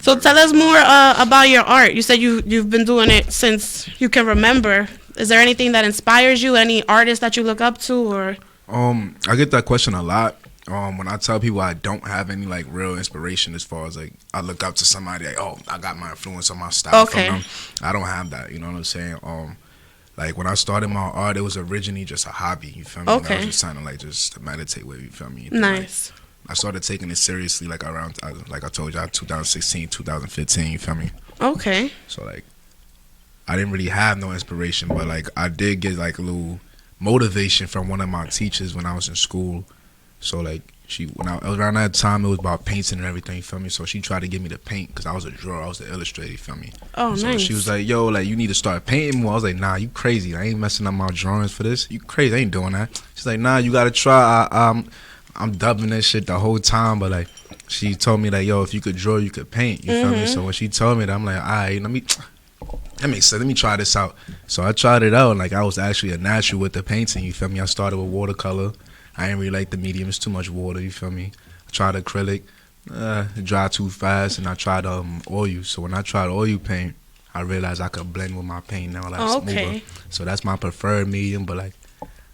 [SPEAKER 1] So tell us more about your art. You said you've been doing it since you can remember. Is there anything that inspires you? Any artist that you look up to, or?
[SPEAKER 4] I get that question a lot. When I tell people I don't have any like real inspiration as far as like I look up to somebody like, oh, I got my influence on my style
[SPEAKER 1] Okay.
[SPEAKER 4] from them. I don't have that, you know what I'm saying? Like when I started my art, it was originally just a hobby, you feel me?
[SPEAKER 1] Okay.
[SPEAKER 4] I was just trying to like just to meditate with, you feel me? And then,
[SPEAKER 1] Nice.
[SPEAKER 4] like, I started taking it seriously like around like I told y'all 2016, 2015, you feel me?
[SPEAKER 1] Okay.
[SPEAKER 4] So like I didn't really have no inspiration, but like I did get like a little motivation from one of my teachers when I was in school. So like around that time it was about painting and everything, you feel me? So she tried to get me to paint because I was a drawer, I was the illustrator, you feel me?
[SPEAKER 1] Oh,
[SPEAKER 4] So
[SPEAKER 1] nice.
[SPEAKER 4] she was like, yo, like you need to start painting more. I was like, nah, you crazy. I ain't messing up my drawings for this. You crazy, I ain't doing that. She's like, nah, you gotta try. I'm dubbing that shit the whole time, but like she told me like, yo, if you could draw, you could paint, you feel me? So when she told me that, I'm like, alright, let me That makes sense. Let me try this out. So I tried it out, and like I was actually a natural with the painting. You feel me? I started with watercolor. I didn't really like the medium. It's too much water. You feel me? I tried acrylic. It dried too fast, and I tried oil. So when I tried oil paint, I realized I could blend with my paint now, like smoother. So that's my preferred medium. But like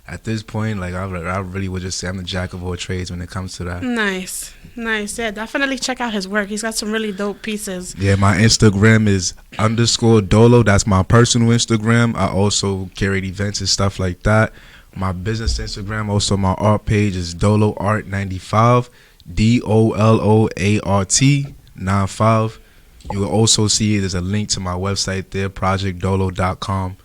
[SPEAKER 4] at this point, like I really would just say I'm the jack of all trades when it comes to that.
[SPEAKER 1] Nice. Yeah, definitely check out his work. He's got some really dope pieces.
[SPEAKER 4] Yeah, my Instagram is _Dolo. That's my personal Instagram. I also carry events and stuff like that. My business Instagram, also my art page, is Dolo Art 95. DOLOART 95. You will also see there's a link to my website there, projectdolo.com.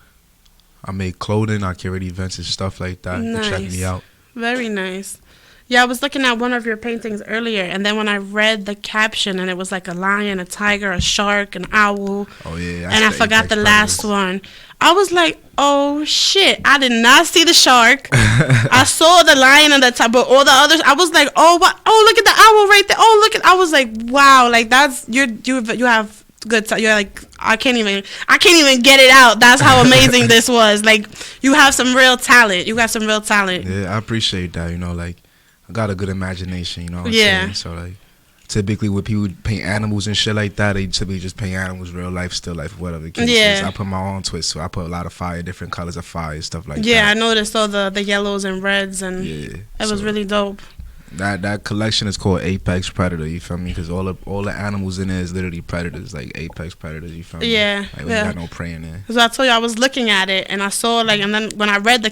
[SPEAKER 4] I make clothing, I carry events and stuff like that.
[SPEAKER 1] Nice.
[SPEAKER 4] Check me out.
[SPEAKER 1] Very nice. Yeah, I was looking at one of your paintings earlier, and then when I read the caption, and it was like a lion, a tiger, a shark, an owl.
[SPEAKER 4] Oh yeah.
[SPEAKER 1] And I forgot the last one. I was like, oh shit! I did not see the shark. I saw the lion and the tiger, but all the others, I was like, oh what? Oh, look at the owl right there. Oh, look at. I was like, wow, like that's you have good. You're like, I can't even get it out. That's how amazing this was. Like you have some real talent. You got some real talent.
[SPEAKER 4] Yeah, I appreciate that. You know, like I got a good imagination. You know what I'm
[SPEAKER 1] Yeah.
[SPEAKER 4] saying? So like. Typically, when people paint animals and shit like that, they typically just paint animals, real life, still life, whatever the case is. I put my own twist, so I put a lot of fire, different colors of fire, stuff like that.
[SPEAKER 1] Yeah, I noticed all the yellows and reds, and it was really dope.
[SPEAKER 4] That collection is called Apex Predator. You feel me? Because all the animals in there is literally predators, like apex predators. You feel me?
[SPEAKER 1] Yeah,
[SPEAKER 4] like we got no prey in there.
[SPEAKER 1] So I told you I was looking at it, and I saw like, and then when I read the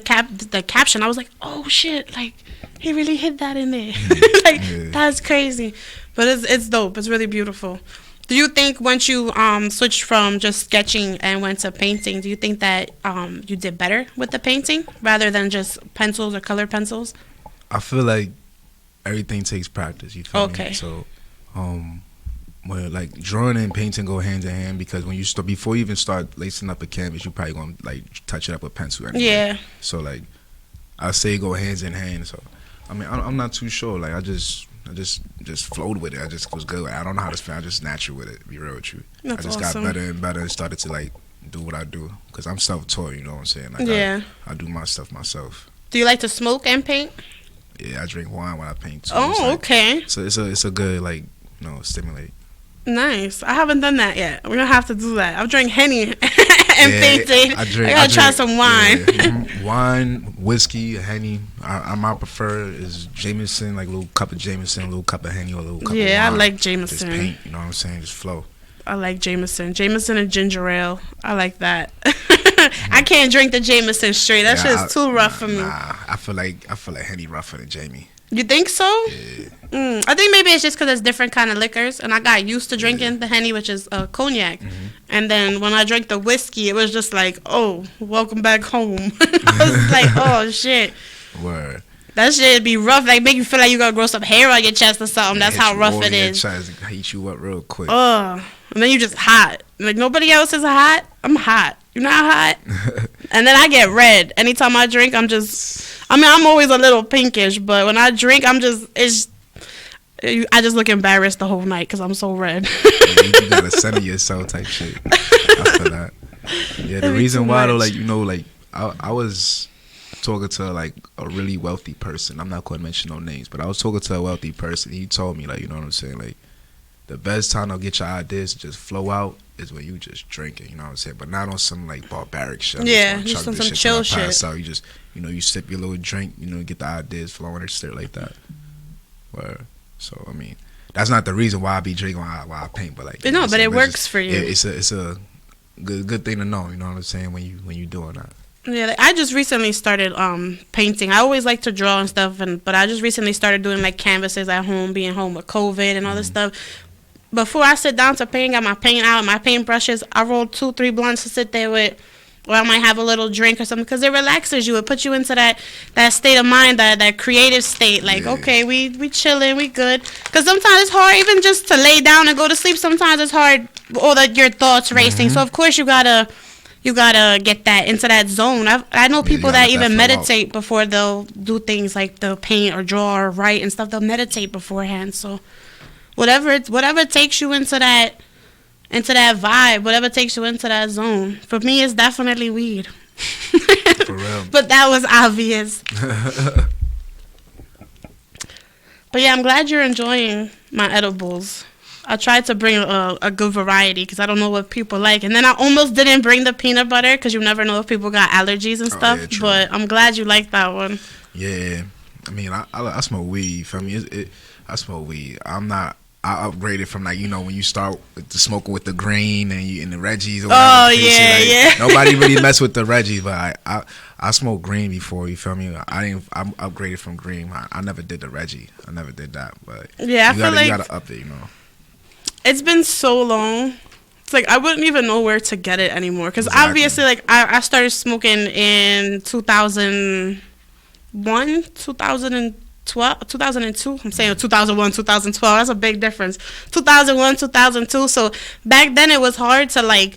[SPEAKER 1] caption, I was like, oh shit, like he really hit that in there. Like that's crazy. But it's dope. It's really beautiful. Do you think once you switched from just sketching and went to painting, do you think that you did better with the painting rather than just pencils or colored pencils?
[SPEAKER 4] I feel like everything takes practice. You feel me? So, when like drawing and painting go hand in hand, because when you before you even start lacing up a canvas, you probably gonna like touch it up with pencil. Anyway. Yeah. So like I say go hands in hand. So I mean I'm not too sure. Like I just flowed with it. I just was good. I don't know how to spell. I'm just natural with it. Be real with you.
[SPEAKER 1] That's
[SPEAKER 4] I just
[SPEAKER 1] awesome.
[SPEAKER 4] got better and better and started to like do what I do because I'm self-taught. You know what I'm saying? Like I do my stuff myself.
[SPEAKER 1] Do you like to smoke and paint?
[SPEAKER 4] Yeah, I drink wine when I paint too.
[SPEAKER 1] Oh, okay.
[SPEAKER 4] So it's a good like stimulate.
[SPEAKER 1] Nice. I haven't done that yet. We're gonna have to do that. I've drank Henny and painting. I gotta try some wine.
[SPEAKER 4] Yeah. Wine, whiskey, Henny. My preferred is Jameson, like a little cup of Jameson, a little cup of Henny, or a little cup of wine.
[SPEAKER 1] Yeah, I like Jameson.
[SPEAKER 4] Just paint, you know what I'm saying? Just flow.
[SPEAKER 1] I like Jameson. Jameson and ginger ale. I like that. I can't drink the Jameson straight. That shit's too rough for me.
[SPEAKER 4] Nah, I feel like Henny rougher than Jamie.
[SPEAKER 1] You think so?
[SPEAKER 4] Yeah.
[SPEAKER 1] I think maybe it's just because it's different kind of liquors, and I got used to drinking the Henny, which is cognac. And then when I drank the whiskey, it was just like, oh, welcome back home. I was like, oh shit.
[SPEAKER 4] Word.
[SPEAKER 1] That shit be rough, like make you feel like you gotta grow some hair on your chest or something. That's how rough it is.
[SPEAKER 4] Heat you up real quick.
[SPEAKER 1] And then you just hot. Like nobody else is hot. I'm hot. You're not hot. And then I get red. Anytime I drink, I'm always a little pinkish, but when I drink, I just look embarrassed the whole night because I'm so red.
[SPEAKER 4] You gotta center yourself type shit. I feel that. Yeah, the reason why though, like I was talking to like a really wealthy person. I'm not going to mention no names, but I was talking to a wealthy person. He told me like, you know what I'm saying, like the best time to get your ideas to just flow out is when you just drinking, you know what I'm saying, but not on some like barbaric shit.
[SPEAKER 1] Yeah, just on some chill shit.
[SPEAKER 4] So you just, you sip your little drink, get the ideas flowing and shit like that. So I mean, that's not the reason why I be drinking while I paint, but like
[SPEAKER 1] but it works for you.
[SPEAKER 4] It's a good thing to know, you know what I'm saying, when you doing that.
[SPEAKER 1] Yeah, like I just recently started painting. I always like to draw and stuff, but I just recently started doing like canvases at home, being home with COVID and all this stuff. Before I sit down to paint, got my paint out, my paint brushes, I roll 2-3 blunts to sit there with, or I might have a little drink or something, because it relaxes you. It puts you into that state of mind, that creative state. Like, okay, we chilling, we good. Because sometimes it's hard even just to lay down and go to sleep. Sometimes it's hard, all your thoughts racing. So of course you gotta get that into that zone. I know people that even meditate before they'll do things like they'll paint or draw or write and stuff. They'll meditate beforehand. So whatever takes you into that into that vibe, whatever takes you into that zone. For me, it's definitely weed.
[SPEAKER 4] For real.
[SPEAKER 1] But that was obvious. But yeah, I'm glad you're enjoying my edibles. I tried to bring a good variety because I don't know what people like. And then I almost didn't bring the peanut butter because you never know if people got allergies and stuff.
[SPEAKER 4] Yeah,
[SPEAKER 1] but I'm glad you like that one.
[SPEAKER 4] Yeah. I mean, I smoke weed. You feel me? I smoke weed. I upgraded from, like, you know, when you start with the smoking with the green and the Reggies or whatever.
[SPEAKER 1] Oh, yeah, yeah.
[SPEAKER 4] Nobody really mess with the Reggies, but I smoked green before, you feel me? I upgraded from green. I never did the Reggie. I never did that, but
[SPEAKER 1] yeah, you
[SPEAKER 4] gotta up it, you know.
[SPEAKER 1] It's been so long. It's like I wouldn't even know where to get it anymore because obviously, like, I started smoking in 2001, 2002. I'm saying 2001, 2012. That's a big difference. 2001, 2002. So back then it was hard to, like,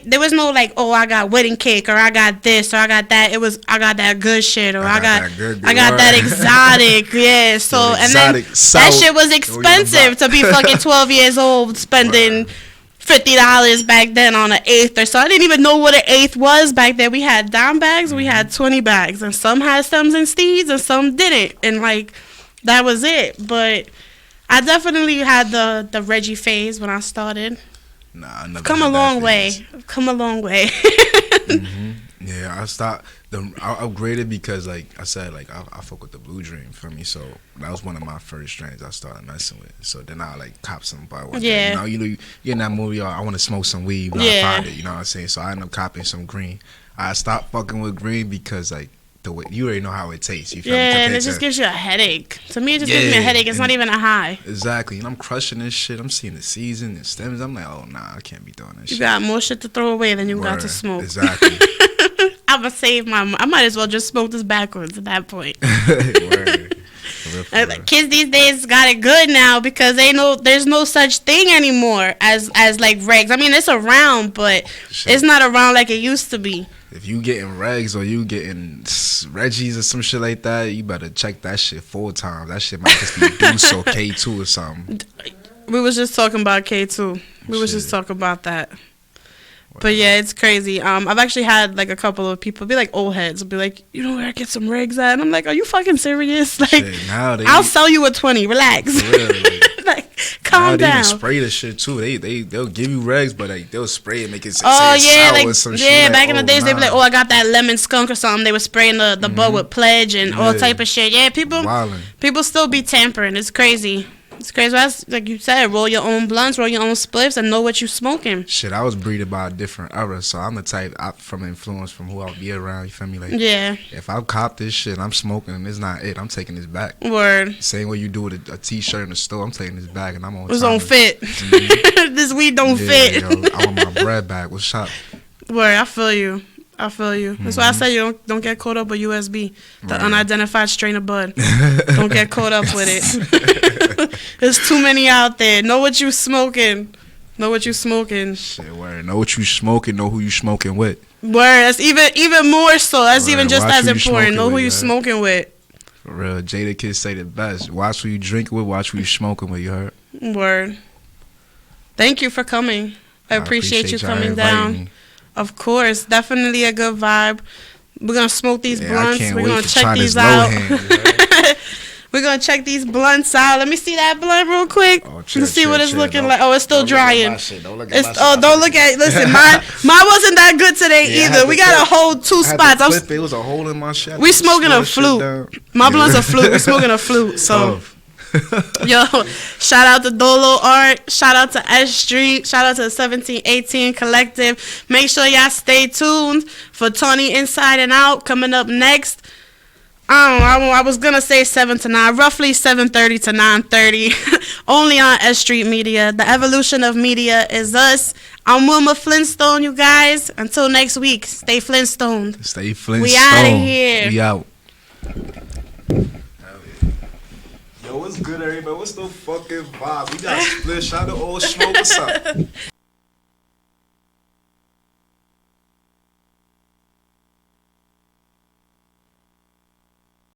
[SPEAKER 1] there was no, like, oh, I got wedding cake or I got this or I got that. It was I got that good shit or I got that exotic. Yeah. So and then that shit was expensive to be fucking 12 years old spending $50 back then on an eighth or so. I didn't even know what an eighth was back then. We had dime bags, we had 20 bags, and some had stems and steeds and some didn't. And, like, that was it. But I definitely had the Reggie phase when I started.
[SPEAKER 4] Nah, I never
[SPEAKER 1] Come a long way. Come a long way.
[SPEAKER 4] Mm-hmm. Yeah, I upgraded because, like I said, like I fuck with the Blue Dream for me, so that was one of my first strains I started messing with. So then I like cop some by one day. You know, you get in that movie, I want to smoke some weed, but I find it, you know what I'm saying? So I ended up copying some green. I stopped fucking with green because, like, the way you already know how it tastes. You feel me?
[SPEAKER 1] And it just gives you a headache. To me, it just gives me a headache. It's not even a high.
[SPEAKER 4] Exactly. And I'm crushing this shit. I'm seeing the season and stems. I'm like, oh nah, I can't be doing this shit.
[SPEAKER 1] You got more shit to throw away than you got to smoke.
[SPEAKER 4] Exactly.
[SPEAKER 1] I'ma save I might as well just smoke this backwards at that point.
[SPEAKER 4] Word.
[SPEAKER 1] Kids these days got it good now because there's no such thing anymore as like regs. I mean, it's around, but it's not around like it used to be.
[SPEAKER 4] If you getting regs or you getting Reggies or some shit like that, you better check that shit 4 times. That shit might just be Deuce or K2 or something.
[SPEAKER 1] We was just talking about K2. We was just talking about that. But yeah, it's crazy. I've actually had, like, a couple of people be like old heads, be like, you know where I get some regs at? And I'm like, are you fucking serious? Like, shit, I'll sell you a 20. Relax. Like, calm down. They even
[SPEAKER 4] spray the shit too. They'll give you regs, but, like, they'll spray it, make it sour or some shit.
[SPEAKER 1] Yeah, back in the days, they'd be like, oh, I got that lemon skunk or something. They were spraying the bud with Pledge and all type of shit. Yeah, people still be tampering. It's crazy. It's crazy. That's, like you said, roll your own blunts, roll your own spliffs, and know what you smoking.
[SPEAKER 4] Shit, I was breeded by a different era, so I'm the type from influence from who I'll be around. You feel me? Like,
[SPEAKER 1] yeah.
[SPEAKER 4] If I cop this shit, I'm smoking, and it's not it. I'm taking this back.
[SPEAKER 1] Word.
[SPEAKER 4] Same way you do with a T-shirt in the store. I'm taking this back, and I'm on.
[SPEAKER 1] This don't fit. Mm-hmm. This weed don't fit.
[SPEAKER 4] Yo, I want my bread back. What's up?
[SPEAKER 1] Word. I feel you. That's why I say you don't get caught up with USB, the unidentified strain of bud. Don't get caught up with it. There's too many out there. Know what you smoking.
[SPEAKER 4] Shit, word. Know what you smoking. Know who you smoking with.
[SPEAKER 1] Word. That's even more so. That's even just as important. Know who you smoking with.
[SPEAKER 4] For real. Jada Kids say the best. Watch who you drinking with. Watch who you smoking with. You heard?
[SPEAKER 1] Word. Thank you for coming. I appreciate you coming down. Of course, definitely a good vibe. We're gonna smoke these blunts. We're gonna check these out. We're gonna check these blunts out. Let me see that blunt real quick. Let's see what it's looking like. Oh, it's still drying. Don't look at. Listen, mine wasn't that good today either. We got a whole 2 spots.
[SPEAKER 4] It was a hole in my shit.
[SPEAKER 1] We smoking a flute. My blunt's a flute. We smoking a flute. So. Yo, shout out to Dolo Art, shout out to S.STREET, shout out to the 1718 Collective. Make sure y'all stay tuned for Tony Inside and Out coming up next. I was gonna say 7 to 9, roughly 7:30 to 9:30, only on S.STREET Media. The evolution of media is us. I'm Wilma Flintstone, you guys. Until next week, stay Flintstoned.
[SPEAKER 4] Stay Flintstone.
[SPEAKER 1] We out of here.
[SPEAKER 4] We out. Yo, what's good, everybody? What's the fucking vibe? We got split. Shout out to Old Smoke. What's up?